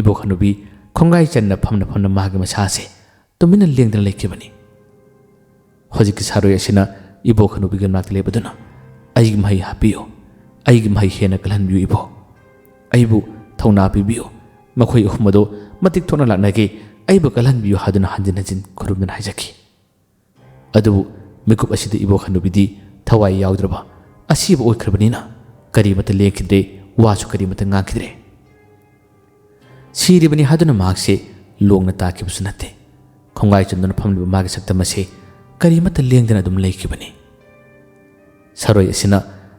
ꯏꯕꯣꯛ ꯍꯅꯨꯕꯤ ꯈꯣꯡꯒꯥꯏ ꯆꯟꯅ ꯐꯝꯅ ꯃꯥꯒꯤ ꯃꯁꯥ ꯑꯁꯤ ꯇꯨꯃꯤꯟꯅ ꯂꯦꯡꯗꯅ ꯂꯩꯈꯤꯕꯅꯤ꯫ ꯍꯧꯖꯤꯛꯀꯤ ꯁꯥꯔꯣꯏ ꯑꯁꯤꯅ ꯏꯕꯣꯛ ꯍꯅꯨꯕꯤꯒꯤ ꯃꯅꯥꯛꯇ ꯂꯦꯞꯄꯗꯨꯅ ꯑꯩꯒꯤ ꯃꯍꯩ ꯍꯥꯞꯄꯤꯌꯨ, ꯑꯩꯒꯤ ꯃꯍꯩ ꯍꯦꯟꯅ ꯀꯜꯍꯟꯕꯤꯌꯨ ꯏꯕꯣꯛ, ꯑꯩꯕꯨ ꯊꯧꯅꯥ ꯄꯤꯕꯤꯌꯨ, ꯃꯈꯣꯏ ꯑꯍꯨꯝ ꯑꯗꯣ ꯃꯇꯤꯛ ꯊꯣꯛꯅ ꯂꯥꯛꯅꯒꯦ, ꯑꯩꯕꯨ ꯀꯜꯍꯟꯕꯤꯌꯨ ꯍꯥꯏꯗꯨꯅ ꯍꯟꯖꯤꯟ ꯍꯟꯖꯤꯟ ꯈꯨꯔꯨꯝꯗꯨꯅ ꯍꯥꯏꯖꯈꯤ꯫ ꯑꯗꯨꯕꯨ ꯃꯤꯀꯨꯞ ꯑꯁꯤꯗ ꯏꯕꯣꯛ ꯍꯅꯨꯕꯤꯗꯤ ꯊꯋꯥꯏ ꯌꯥꯎꯗ꯭ꯔꯕ ꯑꯁꯤꯕ ꯑꯣꯏꯈ꯭ꯔꯕꯅꯤꯅ ꯀꯔꯤꯃꯠꯇ ꯂꯦꯡꯈꯤꯗ꯭ꯔꯦ, ꯋꯥꯁꯨ ꯀꯔꯤꯃꯠꯇ ꯉꯥꯡꯈꯤꯗ꯭ꯔꯦ꯫ ꯁꯤꯔꯤꯕꯅꯤ ꯍꯥꯏꯗꯨꯅ ꯃꯍꯥꯛꯁꯦ ꯂꯣꯡꯅ ꯇꯥꯈꯤꯕꯁꯨ ꯅꯠꯇꯦ꯫ ꯈꯣꯡꯒꯥꯏ ꯆꯟꯗꯨꯅ ꯐꯝꯂꯤꯕ ꯃꯥꯒꯤ ꯁꯛꯇꯝ ꯑꯁꯤ ꯀꯔꯤꯃꯠꯇ ꯂꯦꯡꯗꯅ ꯑꯗꯨꯝ ꯂꯩꯈꯤꯕꯅꯤ꯫ ꯁꯥꯔꯣꯏ ꯑꯁꯤꯅ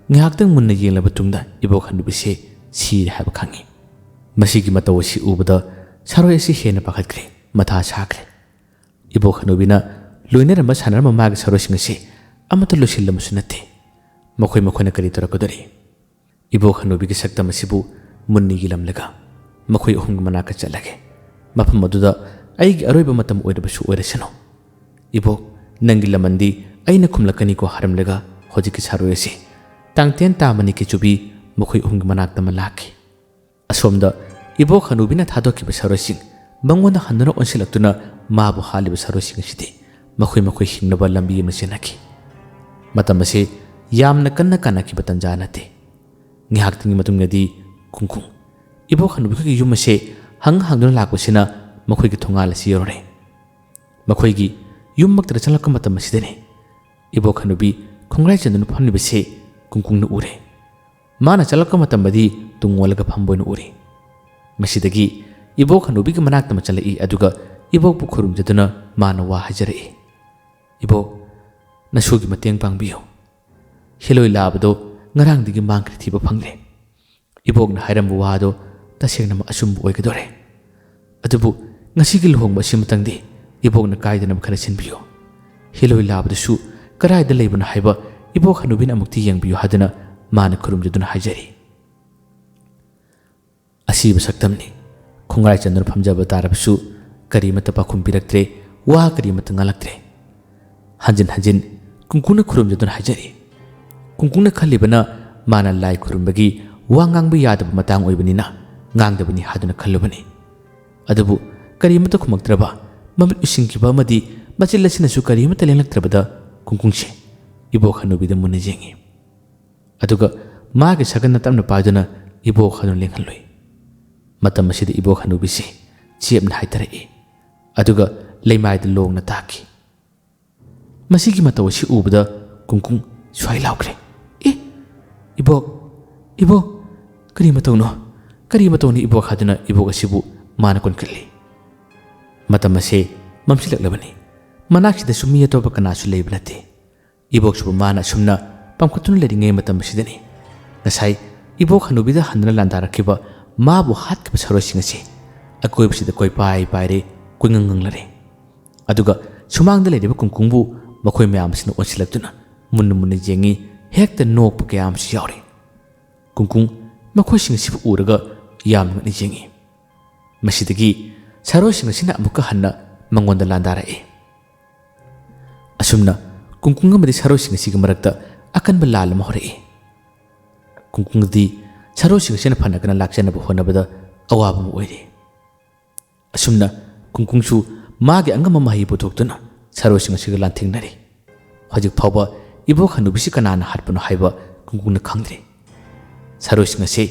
ꯉꯥꯏꯍꯥꯛꯇꯪ ꯃꯨꯟꯅ ꯌꯦꯡꯂꯕ ꯇꯨꯡꯗ ꯏꯕꯣꯛ ꯍꯅꯨꯕꯤꯁꯦ ꯁꯤꯔꯦ ꯍꯥꯏꯕ ꯈꯪꯉꯤ꯫ ꯃꯁꯤꯒꯤ ꯃꯇꯧ ꯑꯁꯤ ꯎꯕꯗ ꯁꯥꯔꯣꯏ ꯑꯁꯤ ꯍꯦꯟꯅ ꯄꯥꯈꯠꯈ꯭ꯔꯦ, ꯃꯊꯥ ꯁꯥꯈ꯭ꯔꯦ꯫ ꯏꯕꯣꯛ ꯍꯅꯨꯕꯤꯅ ꯂꯣꯏꯅꯔꯝꯕ ꯁꯥꯟꯅꯔꯝꯕ ꯃꯥꯒꯤ ꯁꯥꯔꯣꯏꯁꯤꯡ ꯑꯁꯤ ꯑꯃꯠꯇ ꯂꯣꯏꯁꯤꯜꯂꯝꯕꯁꯨ ꯅꯠꯇꯦ꯫ ꯃꯈꯣꯏꯅ ꯀꯔꯤ ꯇꯧꯔꯛꯀꯗꯣꯔꯤ? ꯏꯕꯣꯛ ꯍꯅꯨꯕꯤꯒꯤ ꯁꯛꯇꯝ ꯑꯁꯤꯕꯨ ꯃꯨꯟꯅ ꯌꯦꯡꯂꯝꯂꯒ ꯃꯈꯣꯏ ꯑꯍꯨꯝꯒꯤ ꯃꯅꯥꯛꯇ ꯆꯠꯂꯒꯦ, ꯃꯐꯝ ꯑꯗꯨꯗ ꯑꯩꯒꯤ ꯑꯔꯣꯏꯕ ꯃꯇꯝ ꯑꯣꯏꯔꯕꯁꯨ ꯑꯣꯏꯔꯁꯅꯨ, ꯏꯕꯣꯛ ꯅꯪꯒꯤ ꯂꯃꯟꯗꯤ ꯑꯩꯅ ꯈꯨꯝꯂꯛꯀꯅꯤꯀꯣ ꯍꯥꯏꯔꯝꯂꯒ ꯍꯧꯖꯤꯛꯀꯤ ꯁꯥꯔꯣꯏ ꯑꯁꯤ ꯇꯥꯡꯊꯦꯟ, ꯇꯥꯃꯅꯤ, ꯀꯦꯆꯨꯕꯤ ꯃꯈꯣꯏ ꯑꯍꯨꯝꯒꯤ ꯃꯅꯥꯛꯇ ꯑꯃ ꯂꯥꯛꯈꯤ꯫ ꯑꯁꯣꯝꯗ ꯏꯕꯣꯛ ꯍꯅꯨꯕꯤꯅ ꯊꯥꯗꯣꯛꯈꯤꯕ ꯁꯥꯔꯣꯏꯁꯤꯡ ꯃꯉꯣꯟꯗ ꯍꯟꯗꯨꯅ ꯑꯣꯟꯁꯤꯜꯂꯛꯇꯨꯅ ꯃꯥꯕꯨ ꯍꯥꯠꯂꯤꯕ ꯁꯥꯔꯣꯏꯁꯤꯡ ꯑꯁꯤꯗꯤ ꯃꯈꯣꯏ ꯍꯤꯡꯅꯕ ꯂꯝꯕꯤ ꯑꯃ ꯆꯦꯟꯅꯈꯤ꯫ ꯃꯇꯝ ꯑꯁꯤ ꯌꯥꯝꯅ ꯀꯟꯅ ꯀꯥꯟꯅꯈꯤꯕ ꯇꯟꯖꯥ ꯅꯠꯇꯦ꯫ ꯉꯥꯏꯍꯥꯛꯇꯪꯒꯤ ꯃꯇꯨꯡꯗꯗꯤ ꯀꯨꯡꯀꯨꯡ ꯏꯕꯣꯛ ꯍꯅꯨꯕꯤꯒꯤ ꯌꯨꯝ ꯑꯁꯤ ꯍꯪꯗꯨꯅ ꯂꯥꯛꯄꯁꯤꯅ ꯃꯈꯣꯏꯒꯤ ꯊꯣꯡꯒꯥꯜ ꯑꯁꯤ ꯌꯧꯔꯦ꯫ ꯃꯈꯣꯏꯒꯤ ꯌꯨꯝꯃꯛꯇꯗ ꯆꯪꯂꯛꯄ ꯃꯇꯝ ꯑꯁꯤꯗꯅꯤ ꯏꯕꯣꯛ ꯍꯅꯨꯕꯤ ꯈꯣꯡꯒ꯭ꯔꯥꯏ ꯆꯟꯗꯨꯅ ꯐꯝꯂꯤꯕꯁꯤ ꯀꯨꯡꯀꯨꯡꯅ ꯎꯔꯦ꯫ ꯃꯥꯅ ꯆꯠꯂꯛꯄ ꯃꯇꯝꯗꯗꯤ ꯇꯨꯡ ꯑꯣꯜꯂꯒ ꯐꯝꯕ ꯑꯣꯏꯅ ꯎꯔꯤ꯫ ꯃꯁꯤꯗꯒꯤ ꯏꯕꯣꯛ ꯍꯅꯨꯕꯤꯒꯤ ꯃꯅꯥꯛꯇ ꯑꯃ ꯆꯠꯂꯛꯏ, ꯑꯗꯨꯒ ꯏꯕꯣꯛꯄꯨ ꯈꯨꯔꯨꯝꯖꯗꯨꯅ ꯃꯥꯅ ꯋꯥ ꯍꯥꯏꯖꯔꯛꯏ꯫ ꯏꯕꯣꯛ, ꯅꯁꯨꯒꯤ ꯃꯇꯦꯡ ꯄꯥꯡꯕꯤꯌꯨ, ꯍꯤꯂꯣꯏ ꯂꯥꯕꯗꯣ ꯉꯔꯥꯡꯗꯒꯤ ꯃꯥꯡꯈ꯭ꯔꯦ, ꯊꯤꯕ ꯐꯪꯂꯦ꯫ ꯏꯕꯣꯛꯅ ꯍꯥꯏꯔꯝꯕ ꯋꯥꯗꯣ ꯇꯁꯦꯡꯅꯃꯛ ꯑꯆꯨꯝꯕ ꯑꯣꯏꯒꯗꯣꯔꯦ꯫ ꯑꯗꯨꯕꯨ ꯉꯁꯤꯒꯤ ꯂꯨꯍꯣꯡꯕ ꯑꯁꯤꯃꯇꯪꯗꯤ ꯏꯕꯣꯛꯅ ꯀꯥꯏꯗꯅꯕ ꯈꯔ ꯁꯤꯟꯕꯤꯌꯨ, ꯍꯤꯂꯣꯏ ꯂꯥꯕꯗꯨꯁꯨ ꯀꯗꯥꯏꯗ ꯂꯩꯕꯅꯣ ꯍꯥꯏꯕ ꯏꯕꯣꯛ ꯍꯅꯨꯕꯤꯅ ꯑꯃꯨꯛꯇꯤ ꯌꯦꯡꯕꯤꯌꯨ ꯍꯥꯏꯗꯨꯅ ꯃꯥꯅ ꯈꯨꯔꯨꯝꯖꯗꯨꯅ ꯍꯥꯏꯖꯔꯤ꯫ ꯑꯁꯤꯕ ꯁꯛꯇꯝꯅꯤ꯫ ꯈꯣꯡꯒ꯭ꯔꯥꯏ ꯆꯟꯗꯨꯅ ꯐꯝꯖꯕ ꯇꯥꯔꯕꯁꯨ ꯀꯔꯤꯃꯠꯇ ꯄꯥꯎꯈꯨꯝ ꯄꯤꯔꯛꯇ꯭ꯔꯦ, ꯋꯥ ꯀꯔꯤꯃꯠꯇ ꯉꯥꯡꯂꯛꯇ꯭ꯔꯦ꯫ ꯍꯟꯖꯤꯟ ꯍꯟꯖꯤन ꯀꯨꯡꯀꯨꯡꯅ ꯈꯨꯔꯨꯝꯖꯗꯨꯅ ꯍꯥꯏꯖꯔꯤ꯫ ꯀꯨꯡꯀꯨꯡꯅ ꯈꯜꯂꯤꯕꯅ ꯃꯥꯅ ꯂꯥꯏ ꯈꯨꯔꯨꯝꯕꯒꯤ ꯋꯥ ꯉꯥꯡꯕ ꯌꯥꯗꯕ ꯃꯇꯥꯡ ꯑꯣꯏꯕꯅꯤꯅ ꯉꯥꯡꯗꯕꯅꯤ ꯍꯥꯏꯗꯨꯅ ꯈꯜꯂꯨꯕꯅꯤ꯫ ꯑꯗꯨꯕꯨ ꯀꯔꯤꯃꯠꯇ ꯈꯨꯝꯃꯛꯇ꯭ꯔꯕ ꯃꯃꯤꯠ ꯎꯏꯁꯤꯟꯈꯤꯕ ꯑꯃꯗꯤ ꯃꯆꯤꯜ ꯑꯁꯤꯅꯁꯨ ꯀꯔꯤꯃꯠꯇ ꯂꯦꯡꯂꯛꯇ꯭ꯔꯕꯗ ꯀꯨꯡꯀꯨꯡꯁꯦ ꯏꯕꯣꯛ ꯍꯅꯨꯕꯤꯗ ꯃꯨꯟꯅ ꯌꯦꯡꯉꯤ꯫ ꯑꯗꯨꯒ ꯃꯥꯒꯤ ꯁꯒꯟꯅ ꯇꯞꯅ ꯄꯥꯏꯗꯨꯅ ꯏꯕꯣꯛ ꯍꯥꯏꯗꯨꯅ ꯂꯦꯡꯍꯜꯂꯨꯏ꯫ ꯃꯇꯝ ꯑꯁꯤꯗ ꯏꯕꯣꯛ ꯍꯅꯨꯕꯤꯁꯦ ꯆꯦꯞꯅ ꯍꯥꯏꯊꯔꯛꯏ ꯑꯗꯨꯒ ꯂꯩꯃꯥꯏꯗ ꯂꯣꯡꯅ ꯇꯥꯈꯤ꯫ ꯃꯁꯤꯒꯤ ꯃꯇꯧ ꯑꯁꯤ ꯎꯕꯗ ꯀꯨꯡꯀꯨꯡ ꯁ꯭ꯋꯥꯏ ꯂꯥꯎꯈ꯭ꯔꯦ꯫ "ꯑꯦ ꯏꯕꯣꯛ ꯏꯕꯣꯛ ꯀꯔꯤ ꯃꯇꯧꯅꯤ ꯏꯕꯣꯛ" ꯍꯥꯏꯗꯨꯅ ꯏꯕꯣꯛ ꯑꯁꯤꯕꯨ ꯃꯥꯅ ꯀꯣꯟꯈꯠꯂꯤ꯫ ꯃꯇꯝ ꯑꯁꯦ ꯃꯝꯁꯤꯜꯂꯛꯂꯕꯅꯤ꯫ ꯃꯅꯥꯛꯁꯤꯗꯁꯨ ꯃꯤ ꯑꯇꯣꯞꯄ ꯀꯅꯥꯁꯨ ꯂꯩꯕ ꯅꯠꯇꯦ꯫ ꯏꯕꯣꯛꯁꯨꯕꯨ ꯃꯥꯅ ꯑꯁꯨꯝꯅ ꯄꯥꯝꯈꯠꯇꯨꯅ ꯂꯩꯔꯤꯉꯩ ꯃꯇꯝ ꯑꯁꯤꯗꯅꯤ ꯉꯁꯥꯏ ꯏꯕꯣꯛ ꯍꯅꯨꯕꯤꯗ ꯍꯟꯗꯨꯅ ꯂꯥꯟꯗꯥꯔꯛꯈꯤꯕ ꯃꯥꯕꯨ ꯍꯥꯠꯈꯤꯕ ꯁꯔꯣꯏꯁꯤꯡ ꯑꯁꯤ ꯑꯀꯣꯏꯕꯁꯤꯗ ꯀꯣꯏꯄꯥꯏ ꯄꯥꯏꯔꯦ, ꯀꯣꯏꯉꯪ ꯉꯪꯂꯔꯦ꯫ ꯑꯗꯨꯒ ꯁꯨꯃꯥꯡꯗ ꯂꯩꯔꯤꯕ ꯀꯨꯡꯀꯨꯡꯕꯨ ꯃꯈꯣꯏ ꯃꯌꯥꯝ ꯑꯁꯤꯅ ꯑꯣꯟꯁꯤꯜꯂꯛꯇꯨꯅ ꯃꯨꯟꯅ ꯃꯨꯟꯅ ꯌꯦꯡꯉꯤ, ꯍꯦꯛꯇ ꯅꯣꯛꯄ ꯀꯌꯥ ꯑꯃꯁꯨ ꯌꯥꯎꯔꯦ꯫ ꯀꯨꯡꯀꯨꯡ ꯃꯈꯣꯏꯁꯤꯡ ꯑꯁꯤꯕꯨ ꯎꯔꯒ ꯌꯥꯝꯅ ꯉꯛꯅ ꯌꯦꯡꯉꯤ꯫ ꯃꯁꯤꯗꯒꯤ ꯁꯔꯣꯏꯁꯤꯡ ꯑꯁꯤꯅ ꯑꯃꯨꯛꯀ ꯍꯟꯅ ꯃꯉꯣꯟꯗ ꯂꯥꯟꯗꯥꯔꯛꯏ꯫ ꯑꯁꯨꯝꯅ ꯀꯨꯡꯀꯨꯡ ꯑꯃꯗꯤ ꯁꯔꯣꯏꯁꯤꯡ ꯑꯁꯤꯒꯤ ꯃꯔꯛꯇ ꯑꯀꯟꯕ ꯂꯥꯜ ꯑꯃ ꯍꯧꯔꯛꯏ꯫ ꯀꯨꯡꯀꯨꯡꯗꯤ ꯁꯔꯣꯏꯁꯤꯡ ꯑꯁꯤꯅ ꯐꯅꯒꯅ ꯂꯥꯛꯆꯅꯕ ꯍꯣꯠꯅꯕꯗ ꯑꯋꯥꯕ ꯑꯃ ꯑꯣꯏꯔꯤ꯫ ꯑꯁꯨꯝꯅ ꯀꯨꯡꯀꯨꯡꯁꯨ ꯃꯥꯒꯤ ꯑꯉꯝꯕ ꯃꯍꯩ ꯄꯨꯊꯣꯛꯇꯨꯅ ꯁꯔꯣꯏꯁꯤꯡ ꯑꯁꯤꯒ ꯂꯥꯟꯊꯦꯡꯅꯔꯤ꯫ ꯍꯧꯖꯤꯛ ꯐꯥꯎꯕ ꯏꯕꯣꯛ ꯍꯅꯨꯕꯤꯁꯤ ꯀꯅꯥꯅ ꯍꯥꯠꯄꯅꯣ ꯍꯥꯏꯕ ꯀꯨꯡꯀꯨꯡꯅ ꯈꯪꯗ꯭ꯔꯤ꯫ ꯁꯔꯣꯏꯁꯤꯡ ꯑꯁꯤ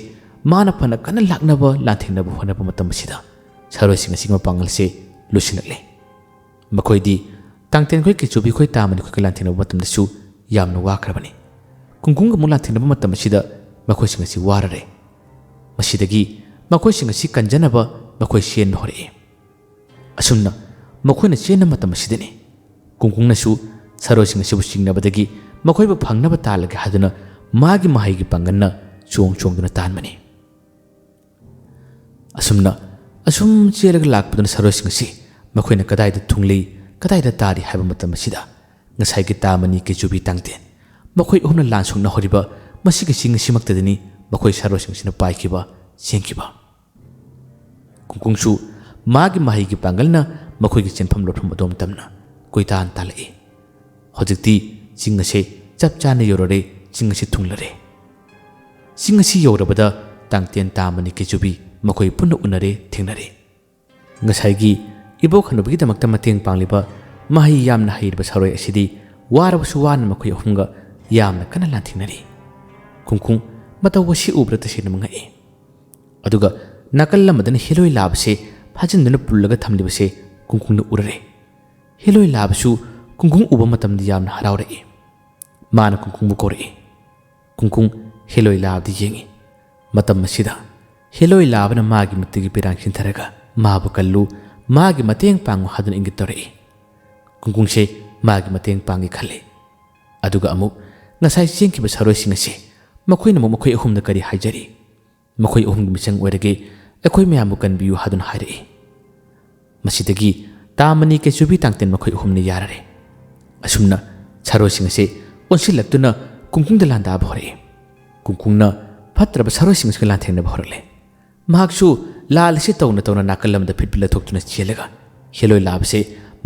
ꯃꯥꯅ ꯐꯅ ꯀꯟꯅ ꯂꯥꯛꯅꯕ ꯂꯥꯟꯊꯦꯡꯅꯕ ꯍꯣꯠꯅꯕ ꯃꯇꯝ ꯑꯁꯤꯗ ꯁꯔꯣꯏꯁꯤꯡ ꯑꯁꯤꯒꯤ ꯃꯄꯥꯡꯒꯜꯁꯦ ꯂꯣꯏꯁꯤꯜꯂꯛꯂꯦ꯫ ꯃꯈꯣꯏꯗꯤ ꯇꯥꯡꯇꯦꯟꯈꯣꯏ, ꯀꯩꯆꯨꯕꯤꯈꯣꯏ, ꯇꯥꯃꯅꯤꯈꯣꯏꯒ ꯂꯥꯟꯊꯦꯡꯅꯕ ꯃꯇꯝꯗꯁꯨ ꯌꯥꯝꯅ ꯋꯥꯈ꯭ꯔꯕꯅꯤ꯫ ꯀꯨꯡꯀꯨꯡꯒ ꯑꯃꯨꯛ ꯂꯥꯟꯊꯦꯡꯅꯕ ꯃꯇꯝ ꯑꯁꯤꯗ ꯃꯈꯣꯏꯁꯤꯡ ꯑꯁꯤ ꯋꯥꯔꯔꯦ꯫ ꯃꯁꯤꯗꯒꯤ ꯃꯈꯣꯏꯁꯤꯡ ꯑꯁꯤ ꯀꯟꯖꯅꯕ ꯃꯈꯣꯏ ꯆꯦꯟꯕ ꯍꯧꯔꯛꯏ꯫ ꯑꯁꯨꯝꯅ ꯃꯈꯣꯏꯅ ꯆꯦꯟꯕ ꯃꯇꯝ ꯑꯁꯤꯗꯅꯤ ꯀꯨꯡꯀꯨꯡꯅꯁꯨ ꯁꯔꯣꯏꯁꯤꯡ ꯑꯁꯤꯕꯨ ꯆꯤꯡꯅꯕꯗꯒꯤ ꯃꯈꯣꯏꯕꯨ ꯐꯪꯅꯕ ꯇꯥꯜꯂꯒꯦ ꯍꯥꯏꯗꯨꯅ ꯃꯥꯒꯤ ꯃꯍꯩꯒꯤ ꯄꯥꯡꯒꯜꯅ ꯆꯣꯡꯗꯨꯅ ꯇꯥꯟꯕꯅꯤ꯫ ꯑꯁꯨꯝ ꯆꯦꯜꯂꯒ ꯂꯥꯛꯄꯗꯨꯅ ꯁꯔꯣꯏꯁꯤꯡ ꯑꯁꯤ ꯃꯈꯣꯏꯅ ꯀꯗꯥꯏꯗ ꯊꯨꯡꯂꯤ, ꯀꯗꯥꯏꯗ ꯇꯥꯔꯤ ꯍꯥꯏꯕ ꯃꯇꯝ ꯑꯁꯤꯗ ꯉꯁꯥꯏꯒꯤ ꯇꯥꯃꯅꯤ, ꯀꯩꯆꯨꯕꯤ, ꯇꯥꯡꯇꯦꯟ ꯃꯈꯣꯏ ꯑꯍꯨꯝꯅ ꯂꯥꯟ ꯁꯣꯛꯅꯍꯧꯔꯤꯕ ꯃꯁꯤꯒꯤ ꯆꯤꯡ ꯑꯁꯤꯃꯛꯇꯗꯅꯤ ꯃꯈꯣꯏ ꯁꯔꯣꯏꯁꯤꯡ ꯑꯁꯤꯅ ꯄꯥꯏꯈꯤꯕ, ꯆꯦꯟꯈꯤꯕ꯫ ꯀꯨꯡꯀꯨꯡꯁꯨ ꯃꯥꯒꯤ ꯃꯍꯩꯒꯤ ꯄꯥꯡꯒꯜꯅ ꯃꯈꯣꯏꯒꯤ ꯆꯦꯟꯐꯝ ꯂꯣꯠꯐꯝ ꯑꯗꯣꯝ ꯇꯝꯅ ꯀꯣꯏꯇꯥꯟ ꯇꯥꯜꯂꯛꯏ꯫ ꯍꯧꯖꯤꯛꯇꯤ ꯆꯤꯡ ꯑꯁꯤ ꯆꯞ ꯆꯥꯅ ꯌꯧꯔꯔꯦ, ꯆꯤꯡ ꯑꯁꯤ ꯊꯨꯡꯂꯔꯦ꯫ ꯆꯤꯡ ꯑꯁꯤ ꯌꯧꯔꯕꯗ ꯇꯥꯡꯇꯦꯟ, ꯇꯥꯃꯅꯤ, ꯀꯩꯆꯨꯕꯤ ꯃꯈꯣꯏ ꯄꯨꯟꯅ ꯎꯅꯔꯦ, ꯊꯦꯡꯅꯔꯦ꯫ ꯉꯁꯥꯏꯒꯤ ꯏꯕꯣꯛ ꯍꯅꯨꯕꯤꯒꯤꯗꯃꯛꯇ ꯃꯇꯦꯡ ꯄꯥꯡꯂꯤꯕ ꯃꯍꯩ ꯌꯥꯝꯅ ꯍꯩꯔꯤꯕ ꯁꯔꯣꯏ ꯑꯁꯤꯗꯤ ꯋꯥꯔꯕꯁꯨ ꯋꯥꯅ ꯃꯈꯣꯏ ꯑꯍꯨꯝꯒ ꯌꯥꯝꯅ ꯀꯟꯅ ꯂꯥꯟꯊꯦꯡꯅꯔꯤ꯫ ꯀꯨꯡꯀꯨꯡ ꯃꯇꯧ ꯑꯁꯤ ꯎꯕꯗ ꯇꯁꯦꯡꯅ ꯉꯛꯏ꯫ ꯑꯗꯨꯒ ꯅꯥꯀꯜ ꯑꯃꯗꯅ ꯍꯦꯂꯣꯏ ꯂꯥꯕꯁꯦ ꯐꯥꯖꯤꯟꯗꯨꯅ ꯄꯨꯜꯂꯒ ꯊꯝꯂꯤꯕꯁꯦ ꯀꯨꯡꯀꯨꯡꯅ ꯎꯔꯔꯦ꯫ ꯍꯦꯂꯣꯏ ꯂꯥꯕꯁꯨ ꯀꯨꯡꯀꯨꯡ ꯎꯕ ꯃꯇꯝꯗ ꯌꯥꯝꯅ ꯍꯔꯥꯎꯔꯛꯏ꯫ ꯃꯥꯅ ꯀꯨꯡꯀꯨꯡꯕꯨ ꯀꯧꯔꯛꯏ꯫ ꯀꯨꯡꯀꯨꯡ ꯍꯦꯂꯣꯏ ꯂꯥꯕꯗ ꯌꯦꯡꯉꯤ꯫ ꯃꯇꯝ ꯑꯁꯤꯗ ꯍꯦꯂꯣꯏ ꯂꯥꯕꯅ ꯃꯥꯒꯤ ꯃꯤꯠꯇꯒꯤ ꯄꯤꯔꯥꯡ ꯆꯤꯟꯊꯔꯒ ꯃꯥꯕꯨ ꯀꯜꯂꯨ, ꯃꯥꯒꯤ ꯃꯇꯦꯡ ꯄꯥꯡꯉꯨ ꯍꯥꯏꯗꯨꯅ ꯏꯪꯒꯤꯠ ꯇꯧꯔꯛꯏ꯫ ꯀꯨꯡꯀꯨꯡꯁꯦ ꯃꯥꯒꯤ ꯃꯇꯦꯡ ꯄꯥꯡꯒꯦ ꯈꯜꯂꯤ꯫ ꯑꯗꯨꯒ ꯑꯃꯨꯛ ꯉꯁꯥꯏ ꯆꯦꯟꯈꯤꯕ ꯁꯔꯣꯏꯁꯤꯡ ꯑꯁꯤ ꯃꯈꯣꯏꯅ ꯑꯃꯨꯛ ꯃꯈꯣꯏ ꯑꯍꯨꯝꯗ ꯀꯔꯤ ꯍꯥꯏꯖꯔꯤ? ꯃꯈꯣꯏ ꯑꯍꯨꯝꯒꯤ ꯃꯤꯆꯪ ꯑꯣꯏꯔꯒꯦ, ꯑꯩꯈꯣꯏ ꯃꯌꯥꯝꯕꯨ ꯀꯟꯕꯤꯌꯨ ꯍꯥꯏꯗꯨꯅ ꯍꯥꯏꯔꯛꯏ꯫ ꯃꯁꯤꯗꯒꯤ ꯇꯥꯃꯅꯤ, ꯀꯩꯆꯨꯕꯤ, ꯇꯥꯡꯇꯦꯟ ꯃꯈꯣꯏ ꯑꯍꯨꯝꯅ ꯌꯥꯔꯔꯦ꯫ ꯑꯁꯨꯝꯅ ꯁꯔꯣꯏꯁꯤꯡ ꯑꯁꯤ ꯑꯣꯟꯁꯤꯜꯂꯛꯇꯨꯅ ꯀꯨꯡꯀꯨꯡꯗ ꯂꯥꯟꯗꯥꯕ ꯍꯧꯔꯛꯏ꯫ ꯀꯨꯡꯀꯨꯡꯅ ꯐꯠꯇ꯭ꯔꯕ ꯁꯔꯣꯏꯁꯤꯡ ꯑꯁꯤꯒ ꯂꯥꯟꯊꯦꯡꯅꯕ ꯍꯧꯔꯛꯂꯦ꯫ ꯃꯍꯥꯛꯁꯨ ꯂꯥꯜ ꯑꯁꯤ ꯇꯧꯅ ꯅꯥꯀꯜ ꯑꯃꯗ ꯐꯤꯠ ꯂꯊꯣꯛꯇꯨꯅ ꯆꯦꯜꯂꯒ ꯍꯦꯂꯣꯏ ꯂꯥꯕꯁꯦ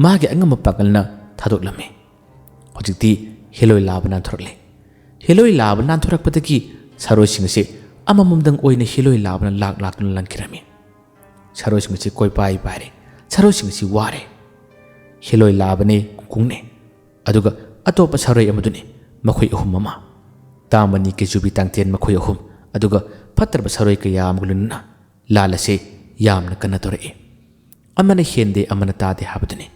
ꯃꯥꯒꯤ ꯑꯉꯝꯕ ꯄꯥꯡꯒꯜꯅ ꯊꯥꯗꯣꯛꯂꯝꯃꯤ꯫ ꯍꯧꯖꯤꯛꯇꯤ ꯍꯦꯂꯣꯏ ꯂꯥꯕ ꯅꯥꯟꯊꯣꯔꯛꯂꯦ꯫ ꯍꯦꯂꯣꯏ ꯂꯥꯕ ꯅꯥꯟꯊꯣꯔꯛꯄꯗꯒꯤ ꯁꯔꯣꯏꯁꯤꯡ ꯑꯁꯤ ꯑꯃꯃꯝꯗꯪ ꯑꯣꯏꯅ ꯍꯦꯂꯣꯏ ꯂꯥꯕꯅ ꯂꯥꯛꯇꯨꯅ ꯂꯪꯈꯤꯔꯝꯃꯤ꯫ ꯁꯔꯣꯏꯁꯤꯡ ꯑꯁꯤ ꯀꯣꯏꯄꯥꯏ ꯄꯥꯏꯔꯦ꯫ ꯁꯔꯣꯏꯁꯤꯡ ꯑꯁꯤ ꯋꯥꯔꯦ꯫ ꯍꯦꯂꯣꯏ ꯂꯥꯕꯅꯦ, ꯀꯨꯡꯀꯨꯡꯅꯦ, ꯑꯗꯨꯒ ꯑꯇꯣꯞꯄ ꯁꯔꯣꯏ ꯑꯃꯗꯨꯅꯤ ꯃꯈꯣꯏ ꯑꯍꯨꯝ ꯑꯃ ꯇꯥꯃꯅꯤ, ꯀꯩꯆꯨꯕꯤ, ꯇꯥꯡꯇꯦꯟ ꯃꯈꯣꯏ ꯑꯍꯨꯝ ꯑꯗꯨꯒ ꯐꯠꯇ꯭ꯔꯕ ꯁꯔꯣꯏ ꯀꯌꯥ ꯑꯃꯒ ꯂꯣꯏꯅꯅ ꯂꯥꯜ ꯑꯁꯤ ꯌꯥꯝꯅ ꯀꯟꯅ ꯇꯧꯔꯛꯏ꯫ ꯑꯃꯅ ꯍꯦꯟꯗꯦ, ꯑꯃꯅ ꯇꯥꯗꯦ ꯍꯥꯏꯕꯗꯨꯅꯤ꯫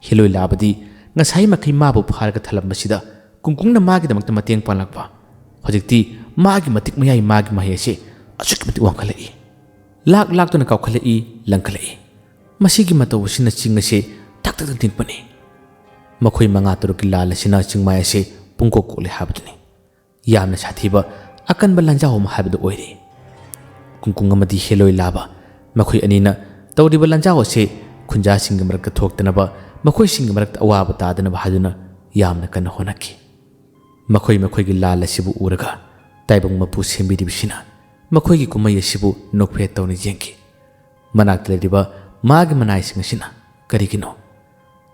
ꯍꯦꯂꯣꯏ ꯂꯥꯕꯗꯤ ꯉꯁꯥꯏ ꯃꯈꯩ ꯃꯥꯕꯨ ꯐꯥꯔꯒ ꯊꯜꯂꯝꯕꯁꯤꯗ ꯀꯨꯡꯀꯨꯡꯅ ꯃꯥꯒꯤꯗꯃꯛꯇ ꯃꯇꯦꯡ ꯄꯥꯡꯂꯛꯄ ꯍꯧꯖꯤꯛꯇꯤ ꯃꯥꯒꯤ ꯃꯇꯤꯛ ꯃꯌꯥꯏ, ꯃꯥꯒꯤ ꯃꯍꯩ ꯑꯁꯤ ꯑꯁꯨꯛꯀꯤ ꯃꯇꯤꯛ ꯋꯥꯡꯈꯠꯂꯛꯏ꯫ ꯂꯥꯛꯇꯨꯅ ꯀꯥꯎꯈꯠꯂꯛꯏ, ꯂꯪꯈꯠꯂꯛꯏ꯫ ꯃꯁꯤꯒꯤ ꯃꯇꯧ ꯑꯁꯤꯅ ꯆꯤꯡ ꯑꯁꯤ ꯊꯛ ꯅꯤꯛꯄꯅꯤ꯫ ꯃꯈꯣꯏ 5-6ꯀꯤ ꯂꯥꯜ ꯑꯁꯤꯅ ꯆꯤꯡꯃꯥꯏ ꯑꯁꯤ ꯄꯨꯡꯀꯣꯛ ꯀꯣꯛꯂꯦ ꯍꯥꯏꯕꯗꯨꯅꯤ꯫ ꯌꯥꯝꯅ ꯁꯥꯊꯤꯕ ꯑꯀꯟꯕ ꯂꯥꯟꯖꯥꯎ ꯑꯃ ꯍꯥꯏꯕꯗꯨ ꯑꯣꯏꯔꯤ꯫ ꯀꯨꯡꯀꯨꯡ ꯑꯃꯗꯤ ꯍꯦꯂꯣꯏ ꯂꯥꯕ ꯃꯈꯣꯏ ꯑꯅꯤꯅ ꯇꯧꯔꯤꯕ ꯂꯥꯟꯖꯥꯎ ꯑꯁꯤ ꯈꯨꯟꯖꯥꯁꯤꯡꯒꯤ ꯃꯔꯛꯇ ꯊꯣꯛꯇꯅꯕ, ꯃꯈꯣꯏꯁꯤꯡꯒꯤ ꯃꯔꯛꯇ ꯑꯋꯥꯕ ꯇꯥꯗꯅꯕ ꯍꯥꯏꯗꯨꯅ ꯌꯥꯝꯅ ꯀꯟꯅ ꯍꯣꯠꯅꯈꯤ꯫ ꯃꯈꯣꯏꯒꯤ ꯂꯥꯜ ꯑꯁꯤꯕꯨ ꯎꯔꯒ ꯇꯥꯏꯕꯪ ꯃꯄꯨ ꯁꯦꯝꯕꯤꯔꯤꯕꯁꯤꯅ ꯃꯈꯣꯏꯒꯤ ꯀꯨꯝꯍꯩ ꯑꯁꯤꯕꯨ ꯅꯣꯛꯐꯦꯠ ꯇꯧꯅ ꯌꯦꯡꯈꯤ꯫ ꯃꯅꯥꯛꯇ ꯂꯩꯔꯤꯕ ꯃꯥꯒꯤ ꯃꯅꯥꯏꯁꯤꯡ ꯑꯁꯤꯅ ꯀꯔꯤꯒꯤꯅꯣ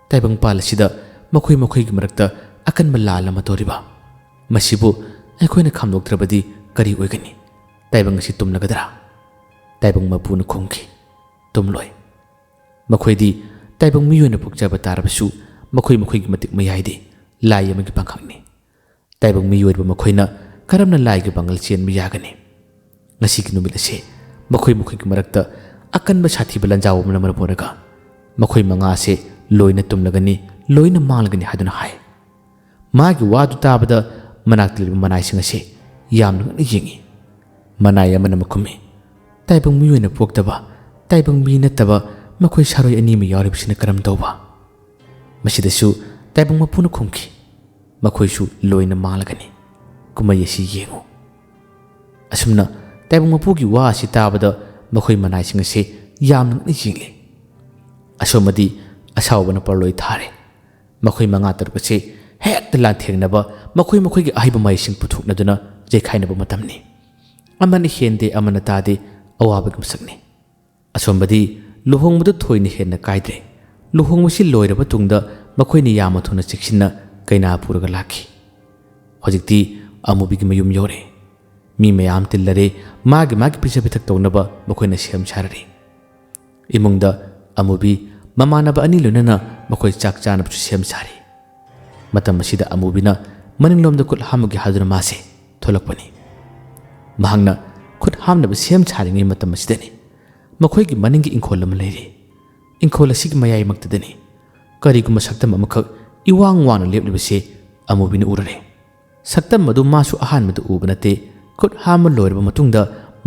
ꯇꯥꯏꯕꯪꯄꯥꯜ ꯑꯁꯤꯗ ꯃꯈꯣꯏꯒꯤ ꯃꯔꯛꯇ ꯑꯀꯟꯕ ꯂꯥꯜ ꯑꯃ ꯇꯧꯔꯤꯕ? ꯃꯁꯤꯕꯨ ꯑꯩꯈꯣꯏꯅ ꯈꯥꯝꯗꯣꯛꯇ꯭ꯔꯕꯗꯤ ꯀꯔꯤ ꯑꯣꯏꯒꯅꯤ? ताइबंग असी तुमलगदरा ताइबंग मपुन खोंखी तुमलोय मखोयदी ताइबंग मियोयना पुक्चब तारबसु मखोय मखोयगी मतिक मयाइदि लाई अमगी पांखांगनी ताइबंग मियोयब मखोयना करमना लाइगे बंगल चेन मियागनी ngasiगी नुमित असे मखोय मखोयगी मरक्ता अकनब साथीब लंजाव अमना मरपोरगा मखोय मंगा से लोइना तुमलगनी लोइना मांगलगनी हादुना हाय मागी वादु ताबदा मनाक्ति लिबा मनाइसिंग असे यामना ngani yengi मनाय अमना मखुमी ताइबंग मियोयना पोक्तबा ताइबंग मी नतबा मखोय सारोय अनि मे यारिबसिना करम तौबा मसिदसु ताइबंग मपुन खोंखी मखोयसु लोइना मांगलगनी कुमय असि येंगो असुमना ताइबंग मपुगी वा असि ताबदा मखोय मनाइसिंग असे यामना ngani yengi असोमदी असावबना परलोय थारे मखोय मंगा तरबसे हेक्ता लांथेंगनबा मखोय मखोयगी अहिबा माइसिंग पुथुकनदुना जेखाइनबा मतमनी अमना हेंदे अमना तादे अवाबग मसकनी असोमबदी लुहोंगबदु थोयनि हेन्ना काइद्रे लुहोंगबसि लोइरबा तुंगदा मखोयनि यामा थुना चिक्सिना कैना पुरगा लाखी हजिक्ति अमुबिगी मयुम योरे मी मयाम तिल्लरे मागी मागी पिजा पिथक तौनबा मखोयना सेम साररे इमुंगदा अमुबी ममानबा अनि लुनना मखोय चाक चानबसु सेम सारी मतम मसिदा अमुबिना मनिंगलोमदा खुद हामुगी हादुना मासे थोलकपनी महंगना खुद हामनबा सेम सारिङै मतम मसिदनी मखोयगी मनिंगी इंखोल अमा लेरि इंखोल असिगी मयाय मक्तदनी करिगुम सक्तम अमखक इवांग वांग लेपलिबसे अमुबिना उररे सक्तम मदु मासु अहानमदा उब नते खुद हाम लोइरबा मतुंगदा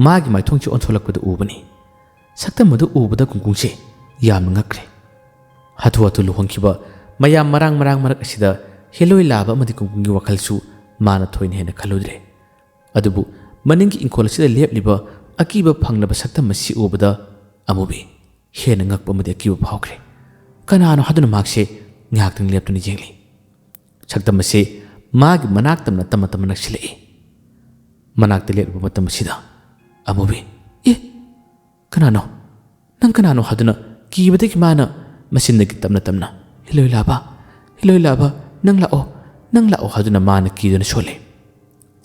मागी माइथोंगची ओन्थोलकपदा उबनी सक्तम मदु उबदा कुंकुंसे याम ngakre hatu hatu luhongkiba mayam marang marak asida heloi laba amadi kungkungi wakhalsu mana thoin hena khaludre adubu maningi inkol asida lepliba akiba phangnaba saktam masi ubada amubi hena ngakpa amadi akiba phawkre kanano haduna makse ngaktang leptuni jengli saktam masi magi manaktamna tamatam naksilei manakta lepba matam asida amubi kanano nang kanano haduna कीबदगी माना मसिनदगी तमना तमना हिलोय लाबा नंग लाओ हादुना माना कीदुना सोले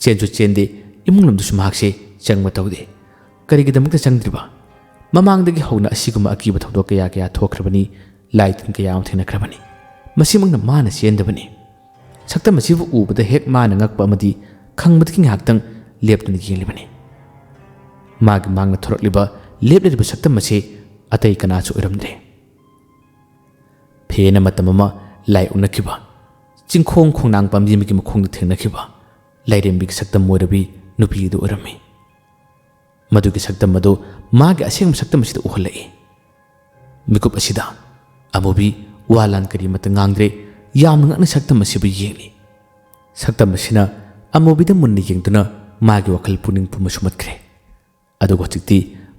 चेंजु चेंदे इमुंगलमदुसु माखसे चंगमा तौदे करिगिदमक्ता चंगद्रिबा ममांगदगी हौना असिगुमा अकीबा थौदो कया कया थोखरबनी लाइटिन कया थेनखरबनी मसिमंगना माना चेंदबनी सक्तम मसिबु उबदा हेक माना ngakpa amadi खंगबदगी ngakhtang leptuni yenglibani मागी मांगना थोरकलिबा लेपलिबा सक्तम मसे अतई कनाचु उरमदे फेना मतममा लाई उनखिबा चिंखोंग खोंनांग पामजिमगी मखोंग थेंनखिबा लाइरेमबी सक्तम मोरबी नुपीदु उरमी मदुगी सक्तम मदो मागे असेंग सक्तम सिदा उहलई मिकुप असिदा अमुबी वालान करी मत nganggre याम ngakna सक्तम सिबु येंगली सक्तम सिना अमुबीदा मुन्नी येंगदुना मागे वखल पुनिंग पुमसुमतख्रे अदुगो चिक्ति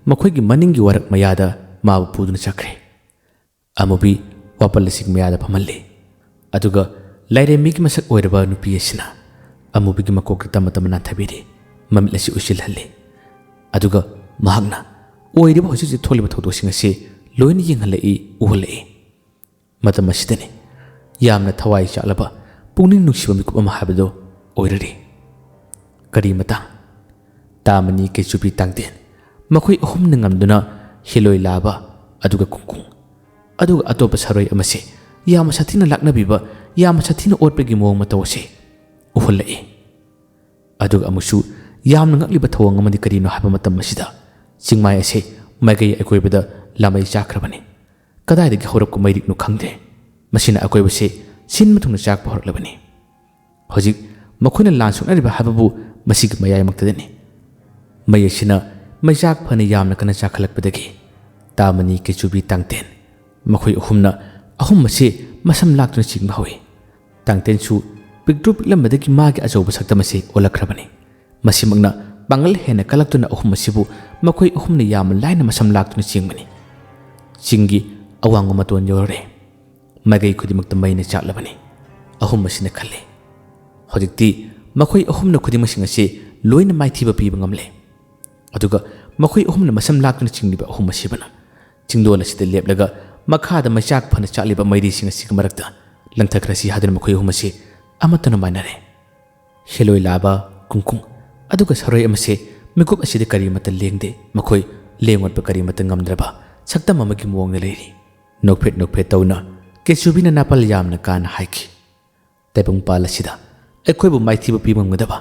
मखोयगी मनिंगी वरक मयादा माबु पुदुना चक्रे अमुबी वापलसिग मयादा फमल्ले अदुगा लाइरेमीगी मसक ओइरबा नुपी असिना अमुबीगी मकोकता तमतम नाथबिरे ममिलसि उसिलहल्ले अदुगा महंगना ओइरिबा होजि थोलिबा थौदोसिंग असे लोइन येंगहल्ले उहल्ले मतम असिदने यामना थवाई चालबा पुंगनिंग नुसिबा मिकुप अमा हाबदो ओइररे करी मता तामनी के चुपी तांगदेन मखोय अहुम नंगमदुना हिलोय लाबा अदुगा कुंकुंग अदुगा अतोप सरोय अमसे याम साथीना लाक्नबिबा याम साथीना ओटपगी मोंग मतोसे उहल्ले अदुगा अमुसु याम ngakliba thawang amadi karino haba matam masida chingmai ase magai akoibada lamai chakrabani kadai dagi horap ko mairik nu khangde masina akoibase sin mathungna chak horlabani hojik makhuna lansukna riba hababu masig mayai maktadani mayasina maijak phane yamna kana chakhalakpadagi tamani ke chubi tangten makhoi ahum mase masam laktuna chingba hawi tangten su pigtru piklambadagi magi ajoba saktamase olakrabani masimagna bangal hena kalaktuna ahum masibu makhoi ahumna yam laina masam laktuna chingmani chingi awang maton yore magai khudimakta maina chaklabani ahum masina khalle hojikti makhoi ahumna khudimasing ase loina maithiba piba ngamle aduga makhoi ahumna masam laktuna chingliba ahum masibana chingdol asida leplaga makhada machak phana chaliba mairi sing asig marakta langthakrasi hadana makhoi ahum ase amatana mainare heloi laba kungkung aduga saroy amase ꯃꯤꯀꯨꯞ ꯑꯁꯤꯗ ꯀꯔꯤꯃꯠꯇ ꯂꯦꯡꯗꯦ ꯃꯈꯣꯏ ꯂꯦꯡꯋꯠꯄ ꯀꯔꯤꯃꯠꯇ ꯉꯝꯗ꯭ꯔꯕ ꯁꯛꯇꯝ ꯑꯃꯒꯤ ꯃꯑꯣꯡꯗ ꯂꯩꯔꯤ ꯅꯣꯛꯐꯦꯠ ꯅꯣꯛꯐꯦꯠ ꯇꯧꯅ ꯀꯦꯆꯨꯕꯤꯅ ꯅꯥꯄꯜ ꯌꯥꯝꯅ ꯀꯥꯅ ꯍꯥꯏꯈꯤ ꯇꯥꯏꯕꯪꯄꯥꯜ ꯑꯁꯤꯗ ꯑꯩꯈꯣꯏꯕꯨ ꯃꯥꯏꯊꯤꯕ ꯄꯤꯕ ꯉꯝꯒꯗꯕ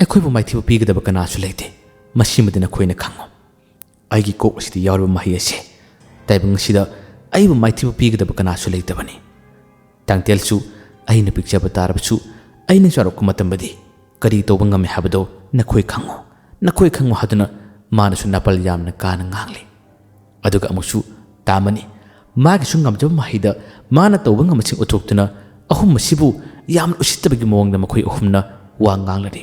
ꯑꯩꯈꯣꯏꯕꯨ ꯃꯥꯏꯊꯤꯕ ꯄꯤꯒꯗꯕ ꯀꯅꯥꯁꯨ ꯂꯩꯇꯦ ꯃꯁꯤꯃꯗꯤ ꯅꯈꯣꯏꯅ ꯈꯪꯉꯨ ꯑꯩꯒꯤ ꯀꯣꯛ ꯑꯁꯤꯗ ꯌꯥꯎꯔꯤꯕ ꯃꯍꯩ ꯑꯁꯤ ꯇꯥꯏꯕꯪ ꯑꯁꯤꯗ ꯑꯩꯕꯨ ꯃꯥꯏꯊꯤꯕ ꯄꯤꯒꯗꯕ ꯀꯅꯥꯁꯨ ꯂꯩꯇꯕꯅꯤ ꯇꯥꯡꯇꯦꯜꯁꯨ ꯑꯩꯅ ꯄꯤꯛꯆꯕ ꯇꯥꯔꯕꯁꯨ ꯑꯩꯅ ꯆꯥꯎꯔꯛꯄ ꯃꯇꯝꯗꯗꯤ ꯀꯔꯤ ꯇꯧꯕ ꯉꯝꯃꯤ ꯍꯥꯏꯕꯗꯣ ꯅꯈꯣꯏ ꯈꯪꯉꯨ ꯍꯥꯏꯗꯨꯅ ꯃꯥꯅꯁꯨ ꯅꯥꯄꯜ ꯌꯥꯝꯅ ꯀꯥꯅ ꯉꯥꯡꯂꯤ ꯑꯗꯨꯒ ꯑꯃꯨꯛꯁꯨ ꯇꯥꯃꯅꯤ ꯃꯥꯒꯤꯁꯨ ꯉꯝꯖꯕ ꯃꯍꯩꯗ ꯃꯥꯅ ꯇꯧꯕ ꯉꯝꯕꯁꯤꯡ ꯎꯠꯊꯣꯛꯇꯨꯅ ꯑꯍꯨꯝ ꯑꯁꯤꯕꯨ ꯌꯥꯝꯅ ꯎꯁꯤꯠꯇꯕꯒꯤ ꯃꯑꯣꯡꯗ ꯃꯈꯣꯏ ꯑꯍꯨꯝꯅ ꯋꯥ ꯉꯥꯡꯂꯔꯤ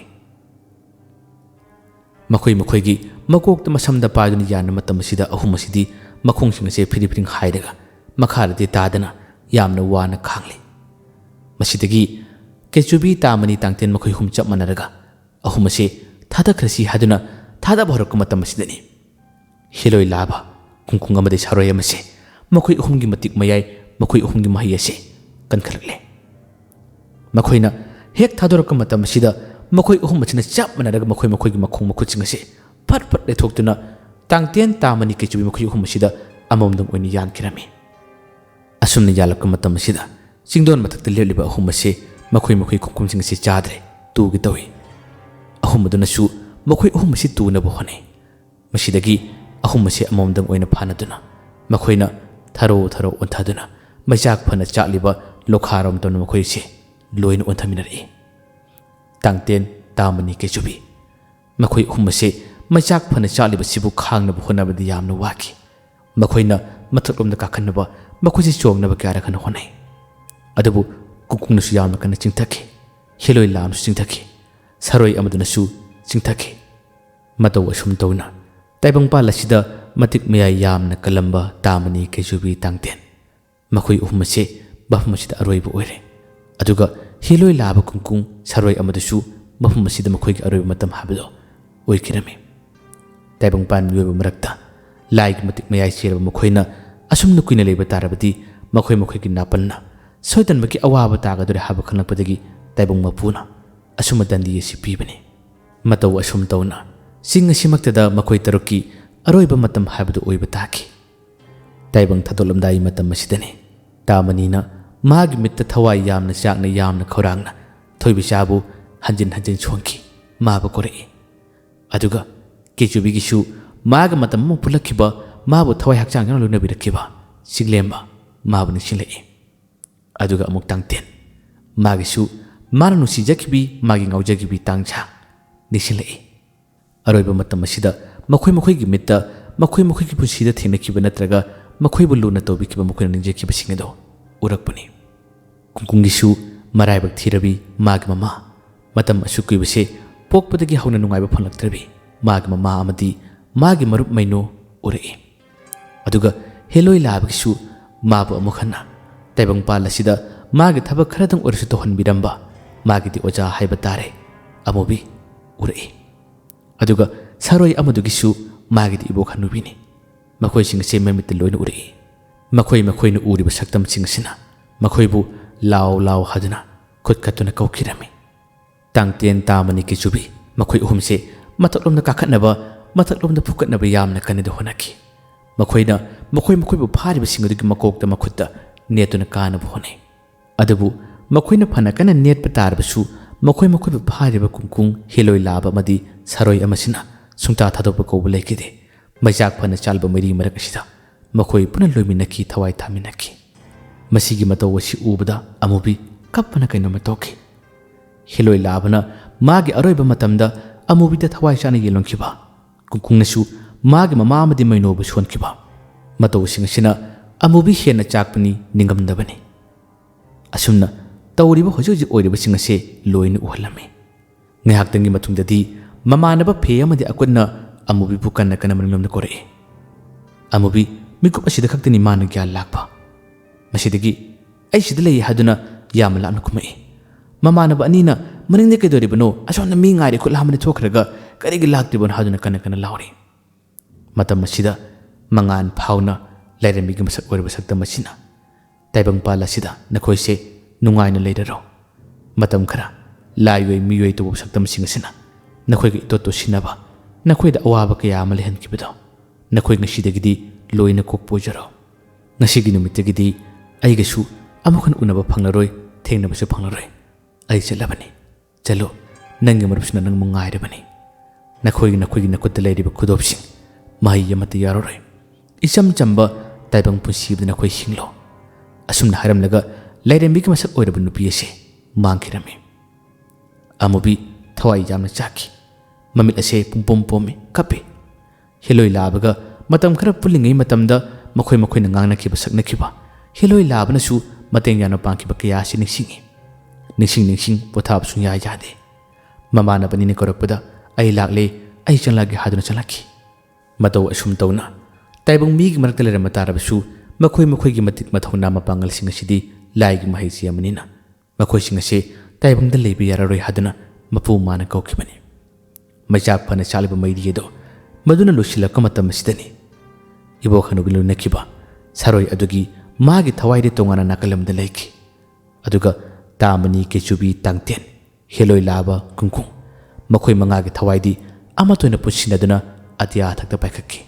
ꯃꯈꯣꯏꯒꯤ ꯃꯀꯣꯛꯇ ꯃꯁꯝꯗ ꯄꯥꯏꯗꯨꯅ ꯌꯥꯟꯕ ꯃꯇꯝ ꯑꯁꯤꯗ ꯑꯍꯨꯝ ꯑꯁꯤꯗꯤ ꯃꯈꯣꯡꯁꯤꯡ ꯑꯁꯤ ꯐꯤꯗꯤ ꯐꯤꯗꯤꯡ ꯍꯥꯏꯔꯒ ꯃꯈꯥꯗꯗꯤ ꯇꯥꯗꯅ ꯌꯥꯝꯅ ꯋꯥꯅ ꯈꯥꯡꯂꯤ ꯃꯁꯤꯗꯒꯤ ꯀꯦꯆꯨꯕꯤ ꯇꯥꯃꯅꯤ ꯇꯥꯡꯇꯦꯟ ꯃꯈꯣꯏ ꯑꯍꯨꯝ ꯆꯞ ꯃꯥꯟꯅꯔꯒ ꯑꯍꯨꯝ ꯑꯁꯤ ꯊꯥꯗꯈ꯭ꯔꯁꯤ ꯍꯥꯏꯗꯨꯅ ꯊꯥꯗꯕ ꯍꯧꯔꯛꯄ ꯃꯇꯝ ꯑꯁꯤꯗꯅꯤ ꯍꯤꯂꯣꯏ ꯂꯥꯕ ꯀꯨꯡꯀꯨꯡ ꯑꯃꯗꯤ ꯁꯥꯔꯣꯏ ꯑꯃꯁꯦ ꯃꯈꯣꯏ ꯑꯍꯨꯝꯒꯤ ꯃꯇꯤꯛ ꯃꯌꯥꯏ ꯃꯈꯣꯏ ꯑꯍꯨꯝꯒꯤ ꯃꯍꯩ ꯑꯁꯤ ꯀꯟꯈꯠꯂꯛꯂꯦ ꯃꯈꯣꯏꯅ ꯍꯦꯛ ꯊꯥꯗꯣꯔꯛꯄ ꯃꯇꯝ ꯑꯁꯤꯗ ꯃꯈꯣꯏ ꯑꯍꯨꯝ ꯑꯁꯤꯅ ꯆꯞ ꯃꯥꯟꯅꯔꯒ ꯃꯈꯣꯏꯒꯤ ꯃꯈꯣꯡ ꯃꯈꯨꯠꯁꯤꯡ ꯑꯁꯤ ꯐꯠ ꯐꯠ ꯂꯩꯊꯣꯛꯇꯨꯅ ꯇꯥꯡꯇꯦꯟ ꯇꯥꯃꯅꯤ ꯀꯦꯆꯨꯕꯤ ꯃꯈꯣꯏ ꯑꯍꯨꯝ ꯑꯁꯤꯗ ꯑꯃꯃꯝꯗꯪ ꯑꯣꯏꯅ ꯌꯥꯟꯈꯤꯔꯝꯃꯤ ꯑꯁꯨꯝꯅ ꯌꯥꯜꯂꯛꯄ ꯃꯇꯝ ꯑꯁꯤꯗ ꯆꯤꯡꯗꯣꯟ ꯃꯊꯛꯇ ꯂꯦꯞꯂꯤꯕ ꯑꯍꯨꯝ ꯑꯁꯤ ꯃꯈꯣꯏ ꯈꯣꯡꯈꯨꯝꯁꯤꯡ ꯑꯁꯤ ꯆꯥꯗ꯭ꯔꯦ ꯇꯨꯒꯦ ꯇꯧꯏ ꯑꯍꯨꯝ ꯑꯗꯨꯅꯁꯨ ꯃꯈꯣꯏ ꯑꯍꯨꯝ ꯑꯁꯤ ꯇꯨꯅꯕ ꯍꯣꯠꯅꯩ ꯃꯁꯤꯗꯒꯤ ꯑꯍꯨꯝ ꯑꯁꯤ ꯑꯃꯃꯝꯗꯪ ꯑꯣꯏꯅ ꯐꯥꯅꯗꯨꯅ ꯃꯈꯣꯏꯅ ꯊꯔꯣ ꯑꯣꯟꯊꯗꯨꯅ ꯃꯩꯆꯥꯛ ꯐꯅ ꯆꯥꯛꯂꯤꯕ ꯂꯣꯈꯥꯔꯣꯝ ꯇꯧꯅ ꯃꯈꯣꯏꯁꯤ ꯂꯣꯏꯅ ꯑꯣꯟꯊꯃꯤꯟꯅꯔꯛꯏ ꯇꯥꯡꯇꯦꯟ ꯇꯥꯃꯅꯤ ꯀꯦꯆꯨꯕꯤ ꯃꯈꯣꯏ ꯑꯍꯨꯝ ꯑꯁꯤ ꯃꯩꯆꯥꯛ ꯐꯅ ꯆꯥꯛꯂꯤꯕꯁꯤꯕꯨ ꯈꯥꯡꯅꯕ ꯍꯣꯠꯅꯕꯗ ꯌꯥꯝꯅ ꯋꯥꯈꯤ ꯃꯈꯣꯏꯅ ꯃꯊꯛꯂꯣꯝꯗ ꯀꯥꯈꯠꯅꯕ ꯃꯈꯣꯏꯁꯤ ꯆꯣꯡꯅꯕ ꯀꯌꯥꯔꯛ ꯍꯟꯅ ꯍꯣꯠꯅꯩ ꯑꯗꯨꯕꯨ ꯀꯨꯀꯨꯡꯅꯁꯨ ꯌꯥꯝꯅ ꯀꯟꯅ ꯆꯤꯡꯊꯈꯤ ꯍꯤꯂꯣꯏ ꯂꯥꯝꯅꯁꯨ ꯆꯤꯡꯊꯈꯤ ꯁꯥꯔꯣꯏ ꯑꯃꯗꯨꯅꯁꯨ ꯆꯤꯡꯊꯈꯤ ꯃꯇꯧ ꯑꯁꯨꯝ ꯇꯧꯅ ꯇꯥꯏꯕꯪꯄꯥꯜ ꯑꯁꯤꯗ ꯃꯇꯤꯛ ꯃꯌꯥꯏ ꯌꯥꯝꯅ ꯀꯜꯂꯝꯕ ꯇꯥꯃꯅꯤ ꯀꯦꯆꯨꯕꯤ ꯇꯥꯡꯇꯦꯟ ꯃꯈꯣꯏ ꯑꯍꯨꯝ ꯑꯁꯤ ꯃꯐꯝ ꯑꯁꯤꯗ ꯑꯔꯣꯏꯕ ꯑꯣꯏꯔꯦ ꯑꯗꯨꯒ ꯍꯤꯂꯣꯏ ꯂꯥꯕ ꯀꯨꯡꯀꯨꯡ ꯁꯥꯔꯣꯏ ꯑꯃꯗꯨꯁꯨ ꯃꯐꯝ ꯑꯁꯤꯗ ꯃꯈꯣꯏꯒꯤ ꯑꯔꯣꯏꯕ ꯃꯇꯝ ꯍꯥꯏꯕꯗꯣ ꯑꯣꯏꯈꯤꯔꯝꯃꯤ ꯇꯥꯏꯕꯪꯄꯥꯟ ꯃꯤꯑꯣꯏꯕ ꯃꯔꯛꯇ ꯂꯥꯏꯒꯤ ꯃꯇꯤꯛ ꯃꯌꯥꯏ ꯆꯦꯜꯂꯕ ꯃꯈꯣꯏꯅ ꯑꯁꯨꯝꯅ ꯀꯨꯏꯅ ꯂꯩꯕ ꯇꯥꯔꯕꯗꯤ ꯃꯈꯣꯏꯒꯤ ꯅꯥꯄꯜꯅ ꯁꯣꯏꯗꯅꯃꯛꯀꯤ ꯑꯋꯥꯕ ꯇꯥꯒꯗꯣꯔꯦ ꯍꯥꯏꯕ ꯈꯪꯂꯛꯄꯗꯒꯤ ꯇꯥꯏꯕꯪ ꯃꯄꯨꯅ ꯑꯁꯨꯝꯕ ꯗꯟꯗꯤ ꯑꯁꯤ ꯄꯤꯕꯅꯤ ꯃꯇꯧ ꯑꯁꯨꯝ ꯇꯧꯅ ꯆꯤꯡ ꯑꯁꯤꯃꯛꯇꯗ ꯃꯈꯣꯏ ꯇꯔꯨꯛꯀꯤ ꯑꯔꯣꯏꯕ ꯃꯇꯝ ꯍꯥꯏꯕꯗꯨ ꯑꯣꯏꯕ ꯇꯥꯈꯤ ꯇꯥꯏꯕꯪ ꯊꯥꯗꯣꯛꯂꯝꯗꯥꯏ ꯃꯇꯝ ꯑꯁꯤꯗꯅꯤ ꯇꯥꯃꯅꯤꯅ ꯃꯥꯒꯤ ꯃꯤꯠꯇ ꯊꯋꯥꯏ ꯌꯥꯝꯅ ꯆꯥꯛꯅ ꯌꯥꯝꯅ ꯈꯧꯔꯥꯡꯅ ꯊꯣꯏꯕꯤꯆꯥꯕꯨ ꯍꯟꯖꯤꯟ ꯁꯣꯟꯈꯤ ꯃꯥꯕꯨ ꯀꯧꯔꯛꯏ ꯑꯗꯨꯒ ꯀꯦꯆꯨꯕꯤꯒꯤꯁꯨ ꯃꯥꯒ ꯃꯇꯝ ꯑꯃ ꯄꯨꯜꯂꯛꯈꯤꯕ ꯃꯥꯕꯨ ꯊꯋꯥꯏ ꯍꯛꯆꯥꯡ ꯌꯥꯎꯅ ꯂꯣꯏꯅꯕꯤꯔꯛꯈꯤꯕ ꯆꯤꯡꯂꯦꯝꯕ ꯃꯥꯕꯨ ꯅꯤꯡꯁꯤꯡꯂꯛꯏ ꯑꯗꯨꯒ ꯑꯃꯨꯛ ꯇꯥꯡꯇꯦꯟ ꯃꯥꯒꯤꯁꯨ ꯃꯥꯅ ꯅꯨꯡꯁꯤꯖꯈꯤꯕꯤ ꯃꯥꯒꯤ ꯉꯥꯎꯖꯈꯤꯕꯤ ꯇꯥꯡꯁꯥ ꯅꯤꯡꯁꯤꯡꯂꯛꯏ ꯑꯔꯣꯏꯕ ꯃꯇꯝ ꯑꯁꯤꯗ ꯃꯈꯣꯏꯒꯤ ꯃꯤꯠꯇ ꯃꯈꯣꯏꯒꯤ ꯄꯨꯟꯁꯤꯗ ꯊꯦꯡꯅꯈꯤꯕ ꯅꯠꯇ꯭ꯔꯒ ꯃꯈꯣꯏꯕꯨ ꯂꯨꯅ ꯇꯧꯕꯤꯈꯤꯕ ꯃꯈꯣꯏꯅ ꯅꯤꯡꯖꯈꯤꯕꯁꯤꯡ ꯑꯗꯣ ꯎꯔꯛꯄꯅꯤ ꯀꯨꯡꯀꯨꯡꯒꯤꯁꯨ ꯃꯔꯥꯏꯕꯛ ꯊꯤꯔꯕꯤ ꯃꯥꯒꯤ ꯃꯃꯥ ꯃꯇꯝ ꯑꯁꯨꯛ ꯀꯨꯏꯕꯁꯦ ꯄꯣꯛꯄꯗꯒꯤ ꯍꯧꯅ ꯅꯨꯡꯉꯥꯏꯕ ꯐꯪꯂꯛꯇ꯭ꯔꯕꯤ ꯃꯥꯒꯤ ꯃꯃꯥ ꯑꯃꯗꯤ ꯃꯥꯒꯤ ꯃꯔꯨꯞ ꯃꯩꯅꯣ ꯎꯔꯛꯏ ꯑꯗꯨꯒ ꯍꯦꯂꯣꯏ ꯂꯥꯕꯒꯤꯁꯨ ꯃꯥꯕꯨ ꯑꯃꯨꯛ ꯍꯟꯅ ꯇꯥꯏꯕꯪꯄꯥꯜ ꯑꯁꯤꯗ ꯃꯥꯒꯤ ꯊꯕꯛ ꯈꯔꯗꯪ ꯑꯣꯏꯔꯁꯨ ꯇꯧꯍꯟꯕꯤꯔꯝꯕ ꯃꯥꯒꯤꯗꯤ ꯑꯣꯖꯥ ꯍꯥꯏꯕ ꯇꯥꯔꯦ ꯑꯃꯨꯕꯤ ꯎꯔꯛꯏ ꯑꯗꯨꯒ ꯁꯥꯔꯣꯏ ꯑꯃꯗꯨꯒꯤꯁꯨ ꯃꯥꯒꯤꯗꯤ ꯏꯕꯣꯛ ꯍꯟꯅꯨꯕꯤꯅꯤ ꯃꯈꯣꯏꯁꯤꯡ ꯑꯁꯤ ꯃꯃꯤꯠꯇ ꯂꯣꯏꯅ ꯎꯔꯛꯏ ꯃꯈꯣꯏꯅ ꯎꯔꯤꯕ ꯁꯛꯇꯝꯁꯤꯡ ꯑꯁꯤꯅ ꯃꯈꯣꯏꯕꯨ ꯂꯥꯎ ꯍꯥꯏꯗꯨꯅ ꯈꯨꯠ ꯀꯠꯇꯨꯅ ꯀꯧꯈꯤꯔꯝꯃꯤ ꯇꯥꯡꯇꯦꯟ ꯇꯥꯃꯅꯤ ꯀꯦꯆꯨꯕꯤ ꯃꯈꯣꯏ ꯑꯍꯨꯝꯁꯦ ꯃꯊꯛꯂꯣꯝꯗ ꯀꯥꯈꯠꯅꯕ ꯃꯊꯛꯂꯣꯝꯗ ꯐꯨꯀꯠꯅꯕ ꯌꯥꯝꯅ ꯀꯟꯅꯗꯤ ꯍꯣꯠꯅꯈꯤ ꯃꯈꯣꯏꯅ ꯃꯈꯣꯏꯕꯨ ꯐꯥꯔꯤꯕꯁꯤꯡ ꯑꯗꯨꯒꯤ ꯃꯀꯣꯛꯇ ꯃꯈꯨꯠꯇ ꯅꯦꯠꯇꯨꯅ ꯀꯥꯅꯕ ꯍꯣꯠꯅꯩ ꯑꯗꯨꯕꯨ ꯃꯈꯣꯏꯅ ꯐꯅ ꯀꯟꯅ ꯅꯦꯠꯄ ꯇꯥꯔꯕꯁꯨ ꯃꯈꯣꯏꯕꯨ ꯐꯥꯔꯤꯕ ꯀꯨꯡꯀꯨꯡ ꯍꯤꯂꯣꯏ ꯂꯥꯕ ꯑꯃꯗꯤ ꯁꯥꯔꯣꯏ ꯑꯃꯁꯤꯅ ꯁꯨꯡꯇꯥ ꯊꯥꯗꯣꯛꯄ ꯀꯧꯕ ꯂꯩꯈꯤꯗꯦ ꯃꯩꯆꯥꯛ ꯐꯅ ꯆꯥꯜꯕ ꯃꯩꯔꯤ ꯃꯔꯛ ꯑꯁꯤꯗ ꯃꯈꯣꯏ ꯄꯨꯟꯅ ꯂꯣꯏꯃꯤꯟꯅꯈꯤ ꯊꯋꯥꯏ ꯊꯥꯃꯤꯟꯅꯈꯤ ꯃꯁꯤꯒꯤ ꯃꯇꯧ ꯑꯁꯤ ꯎꯕꯗ ꯑꯃꯨꯕꯤ ꯀꯞꯄꯅ ꯀꯩꯅꯣꯝꯃ ꯇꯧꯈꯤ ꯍꯤꯂꯣꯏ ꯂꯥꯕꯅ ꯃꯥꯒꯤ ꯑꯔꯣꯏꯕ ꯃꯇꯝꯗ ꯑꯃꯨꯕꯤꯗ ꯊꯋꯥꯏ ꯆꯥꯅ ꯌꯦꯡꯂꯝꯈꯤꯕ ꯀꯨꯡꯀꯨꯡꯅꯁꯨ ꯃꯥꯒꯤ ꯃꯃꯥ ꯑꯃꯗꯤ ꯃꯩꯅꯣꯕꯨ ꯁꯣꯟꯈꯤꯕ ꯃꯇꯧꯁꯤꯡ ꯑꯁꯤꯅ ꯑꯃꯨꯕꯤ ꯍꯦꯟꯅ ꯆꯥꯛꯄꯅꯤ ꯅꯤꯡꯉꯝꯗꯕꯅꯤ ꯑꯁꯨꯝꯅ ꯇꯧꯔꯤꯕ ꯍꯧꯖꯤꯛ ꯑꯣꯏꯔꯤꯕꯁꯤꯡ ꯑꯁꯤ ꯂꯣꯏꯅ ꯎꯍꯜꯂꯝꯃꯤ ꯉꯥꯏꯍꯥꯛꯇꯪꯒꯤ ꯃꯇꯨꯡꯗꯗꯤ ꯃꯃꯥꯟꯅꯕ ꯐꯦ ꯑꯃꯗꯤ ꯑꯀꯨꯟꯅ ꯑꯃꯨꯕꯤꯕꯨ ꯀꯟꯅ ꯃꯅꯤꯡꯂꯣꯝꯗ ꯀꯧꯔꯛꯏ ꯑꯃꯨꯕꯤ ꯃꯤꯀꯨꯞ ꯑꯁꯤꯗ ꯈꯛꯇꯅꯤ ꯃꯥꯅ ꯒ꯭ꯌꯥꯟ ꯂꯥꯛꯄ ꯃꯁꯤꯗꯒꯤ ꯑꯩ ꯁꯤꯗ ꯂꯩ ꯍꯥꯏꯗꯨꯅ ꯌꯥꯝꯅ ꯂꯥꯞꯅ ꯀꯨꯝꯃꯛꯏ ꯃꯃꯥꯟꯅꯕ ꯑꯅꯤꯅ ꯃꯅꯤꯡꯗ ꯀꯩꯗꯧꯔꯤꯕꯅꯣ ꯑꯁꯣꯝꯗ ꯃꯤ ꯉꯥꯏꯔꯤ ꯈꯨꯠ ꯍꯥꯝꯕꯗ ꯊꯣꯛꯈ꯭ꯔꯒ ꯀꯔꯤꯒꯤ ꯂꯥꯛꯇ꯭ꯔꯤꯕꯅꯣ ꯍꯥꯏꯗꯨꯅ ꯀꯟꯅ ꯂꯥꯎꯔꯤ ꯃꯇꯝ ꯑꯁꯤꯗ ꯃꯉꯥꯟ ꯐꯥꯎꯅ ꯂꯥꯏꯔꯦꯝꯕꯤꯒꯤ ꯃꯁꯛ ꯑꯣꯏꯔꯤꯕ ꯁꯛꯇꯝ ꯑꯁꯤꯅ ꯇꯥꯏꯕꯪꯄꯥꯜ ꯑꯁꯤꯗ ꯅꯈꯣꯏꯁꯦ ꯅꯨꯡꯉꯥꯏꯅ ꯂꯩꯔꯔꯣ ꯃꯇꯝ ꯈꯔ ꯂꯥꯏꯑꯣꯏ ꯃꯤꯑꯣꯏ ꯇꯧꯕ ꯁꯛꯇꯝꯁꯤꯡ ꯑꯁꯤꯅ ꯅꯈꯣꯏꯒ ꯏꯇꯣꯠ ꯇꯣꯠꯁꯤꯟꯅꯕ ꯅꯈꯣꯏꯗ ꯑꯋꯥꯕ ꯀꯌꯥ ꯑꯃ ꯂꯩꯍꯟꯈꯤꯕꯗꯣ ꯅꯈꯣꯏ ꯉꯁꯤꯗꯒꯤꯗꯤ ꯂꯣꯏꯅ ꯀꯣꯛꯄ ꯑꯣꯏꯖꯔꯣ ꯉꯁꯤꯒꯤ ꯅꯨꯃꯤꯠꯇꯒꯤꯗꯤ ꯑꯩꯒꯁꯨ ꯑꯃꯨꯛ ꯍꯟꯅ ꯎꯅꯕ ꯐꯪꯂꯔꯣꯏ ꯊꯦꯡꯅꯕꯁꯨ ꯐꯪꯂꯔꯣꯏ ꯑꯩ ꯆꯠꯂꯕꯅꯤ ꯆꯠꯂꯣ ꯅꯪꯒꯤ ꯃꯔꯨꯞꯁꯤꯅ ꯅꯪꯕꯨ ꯉꯥꯏꯔꯕꯅꯤ ꯅꯈꯣꯏꯒꯤ ꯅꯈꯨꯠꯇ ꯂꯩꯔꯤꯕ ꯈꯨꯗꯣꯞꯁꯤꯡ ꯃꯍꯩ ꯑꯃꯠꯇ ꯌꯥꯎꯔꯔꯣꯏ ꯏꯆꯝ ꯆꯝꯕ ꯇꯥꯏꯕꯪ ꯄꯨꯟꯁꯤꯕꯗ ꯅꯈꯣꯏ ꯍꯤꯡꯂꯣ ꯑꯁꯨꯝꯅ ꯍꯥꯏꯔꯝꯂꯒ ꯂꯥꯏꯔꯦꯝꯕꯤꯒꯤ ꯃꯁꯛ ꯑꯣꯏꯔꯕ ꯅꯨꯄꯤ ꯑꯁꯤ ꯃꯥꯡꯈꯤꯔꯝꯃꯤ ꯑꯃꯨꯕꯤ ꯊꯋꯥꯏ ꯌꯥꯝꯅ ꯆꯥꯛꯈꯤ ꯃꯃꯤꯠ ꯑꯁꯦ ꯄꯨꯡꯄꯣꯝ ꯄꯣꯝꯃꯤ ꯀꯞꯄꯤ ꯍꯦꯂꯣꯏ ꯂꯥꯕꯒ ꯃꯇꯝ ꯈꯔ ꯄꯨꯜꯂꯤꯉꯩ ꯃꯇꯝꯗ ꯃꯈꯣꯏꯅ ꯉꯥꯡꯅꯈꯤꯕ ꯁꯛꯅꯈꯤꯕ ꯍꯦꯂꯣꯏ ꯂꯥꯕꯅꯁꯨ ꯃꯇꯦꯡ ꯌꯥꯝꯅ ꯄꯥꯡꯈꯤꯕ ꯀꯌꯥ ꯑꯁꯤ ꯅꯤꯡꯁꯤꯡꯉꯤ ꯅꯤꯡꯁꯤꯡ ꯄꯣꯊꯥꯕ ꯁꯨꯡꯌꯥ ꯌꯥꯗꯦ ꯃꯃꯥꯟꯅꯕꯅꯤꯅ ꯀꯧꯔꯛꯄꯗ ꯑꯩ ꯂꯥꯛꯂꯦ ꯑꯩ ꯆꯪꯂꯛꯒꯦ ꯍꯥꯏꯗꯨꯅ ꯆꯪꯂꯛꯈꯤ ꯃꯇꯧ ꯑꯁꯨꯝ ꯇꯧꯅ ꯇꯥꯏꯕꯪ ꯃꯤꯒꯤ ꯃꯔꯛꯇ ꯂꯩꯔꯝꯕ ꯇꯥꯔꯕꯁꯨ ꯃꯈꯣꯏꯒꯤ ꯃꯇꯤꯛ ꯃꯊꯧꯅꯥ ꯃꯄꯥꯡꯒꯜꯁꯤꯡ ꯑꯁꯤꯗꯤ ꯂꯥꯏꯒꯤ ꯃꯍꯩꯁꯤ ꯑꯃꯅꯤꯅ ꯃꯈꯣꯏꯁꯤꯡ ꯑꯁꯤ ꯇꯥꯏꯕꯪꯗ ꯂꯩꯕ ꯌꯥꯔꯔꯣꯏ ꯍꯥꯏꯗꯨꯅ ꯃꯄꯨ ꯃꯥꯅ ꯀꯧꯈꯤꯕꯅꯤ ꯃꯩꯆꯥꯛ ꯐꯅ ꯆꯥꯛꯂꯤꯕ ꯃꯩꯔꯤ ꯑꯗꯣ ꯃꯗꯨꯅ ꯂꯣꯏꯁꯤꯜꯂꯛꯄ ꯃꯇꯝ ꯑꯁꯤꯗꯅꯤ ꯏꯕꯣꯛ ꯍꯅꯨꯕꯤ ꯂꯣꯏꯅꯈꯤꯕ ꯁꯥꯔꯣꯏ ꯑꯗꯨꯒꯤ ꯃꯥꯒꯤ ꯊꯋꯥꯏꯗ ꯇꯣꯉꯥꯟꯅ ꯅꯥꯀꯜ ꯑꯃꯗ ꯂꯩꯈꯤ ꯑꯗꯨꯒ ꯇꯥꯃꯅꯤ ꯀꯩꯆꯨꯕꯤ ꯇꯥꯡꯇꯦꯟ ꯍꯦꯂꯣꯏ ꯂꯥꯕ ꯀꯨꯡꯀꯨꯡ ꯃꯈꯣꯏ ꯃꯉꯥꯒꯤ ꯊꯋꯥꯏꯗꯤ ꯑꯃꯠꯇ ꯑꯣꯏꯅ ꯄꯨꯟꯁꯤꯟꯅꯗꯨꯅ ꯑꯇꯤꯌꯥ ꯊꯛꯇ ꯄꯥꯏꯈꯠꯈꯤ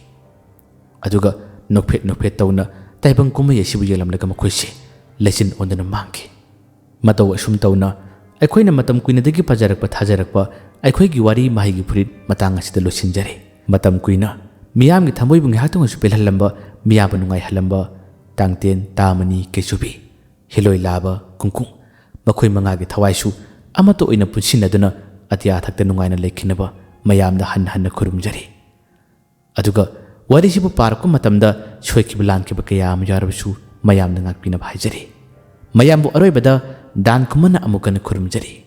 ꯑꯗꯨꯒ ꯅꯣꯛꯐꯦꯠ ꯇꯧꯅ ꯇꯥꯏꯕꯪ ꯀꯨꯝꯍꯩ ꯑꯁꯤꯕꯨ ꯌꯦꯡꯂꯝꯂꯒ ꯃꯈꯣꯏꯁꯦ ꯂꯩꯆꯤꯟ ꯑꯣꯟꯗꯨꯅ ꯃꯥꯡꯈꯤ ꯃꯇꯧ ꯑꯁꯨꯝ ꯇꯧꯅ ꯑꯩꯈꯣꯏꯅ ꯃꯇꯝ ꯀꯨꯏꯅꯗꯒꯤ ꯄꯥꯖꯔꯛꯄ ꯊꯥꯖꯔꯛꯄ ꯑꯩꯈꯣꯏꯒꯤ ꯋꯥꯔꯤ ꯃꯍꯩꯒꯤ ꯐꯨꯔꯤꯠ ꯃꯇꯥꯡ ꯑꯁꯤꯗ ꯂꯣꯏꯁꯤꯟꯖꯔꯦ ꯃꯇꯝ ꯀꯨꯏꯅ ꯃꯤꯌꯥꯝꯒꯤ ꯊꯃꯣꯏꯕꯨ ꯉꯥꯏꯍꯥꯛꯇꯪꯁꯨ ꯄꯦꯜꯍꯜꯂꯝꯕ ꯃꯤꯌꯥꯝꯕꯨ ꯅꯨꯡꯉꯥꯏꯍꯜꯂꯝꯕ ꯇꯥꯡꯇꯦꯟ ꯇꯥꯃꯅꯤ ꯀꯩꯆꯨꯕꯤ ꯍꯦꯂꯣꯏ ꯂꯥꯕ ꯀꯨꯡꯀꯨꯡ ꯃꯈꯣꯏ ꯃꯉꯥꯒꯤ ꯊꯋꯥꯏꯁꯨ ꯑꯃꯠꯇ ꯑꯣꯏꯅ ꯄꯨꯟꯁꯤꯟꯅꯗꯨꯅ ꯑꯇꯤꯌꯥ ꯊꯛꯇ ꯅꯨꯡꯉꯥꯏꯅ ꯂꯩꯈꯤꯅꯕ ꯃꯌꯥꯝꯗ ꯍꯟꯅ ꯈꯨꯔꯨꯝꯖꯔꯤ ꯑꯗꯨꯒ ꯋꯥꯔꯤꯁꯤꯕꯨ ꯄꯥꯔꯛꯄ ꯃꯇꯝꯗ ꯁꯣꯏꯈꯤꯕ ꯂꯥꯟꯈꯤꯕ ꯀꯌా ꯑꯃ ꯌꯥꯎꯔꯕꯁꯨ ꯃꯌꯥꯝꯅ ꯉꯥꯛꯄꯤꯅꯕ ꯍꯥꯏꯖꯔꯤ ꯃꯌꯥꯝꯕꯨ ꯑꯔꯣꯏꯕꯗ ꯗꯥꯟ ꯈꯨꯃꯟꯅ ꯑꯃꯨꯛ ꯍꯟꯅ ꯈꯨꯔꯨꯝꯖꯔꯤ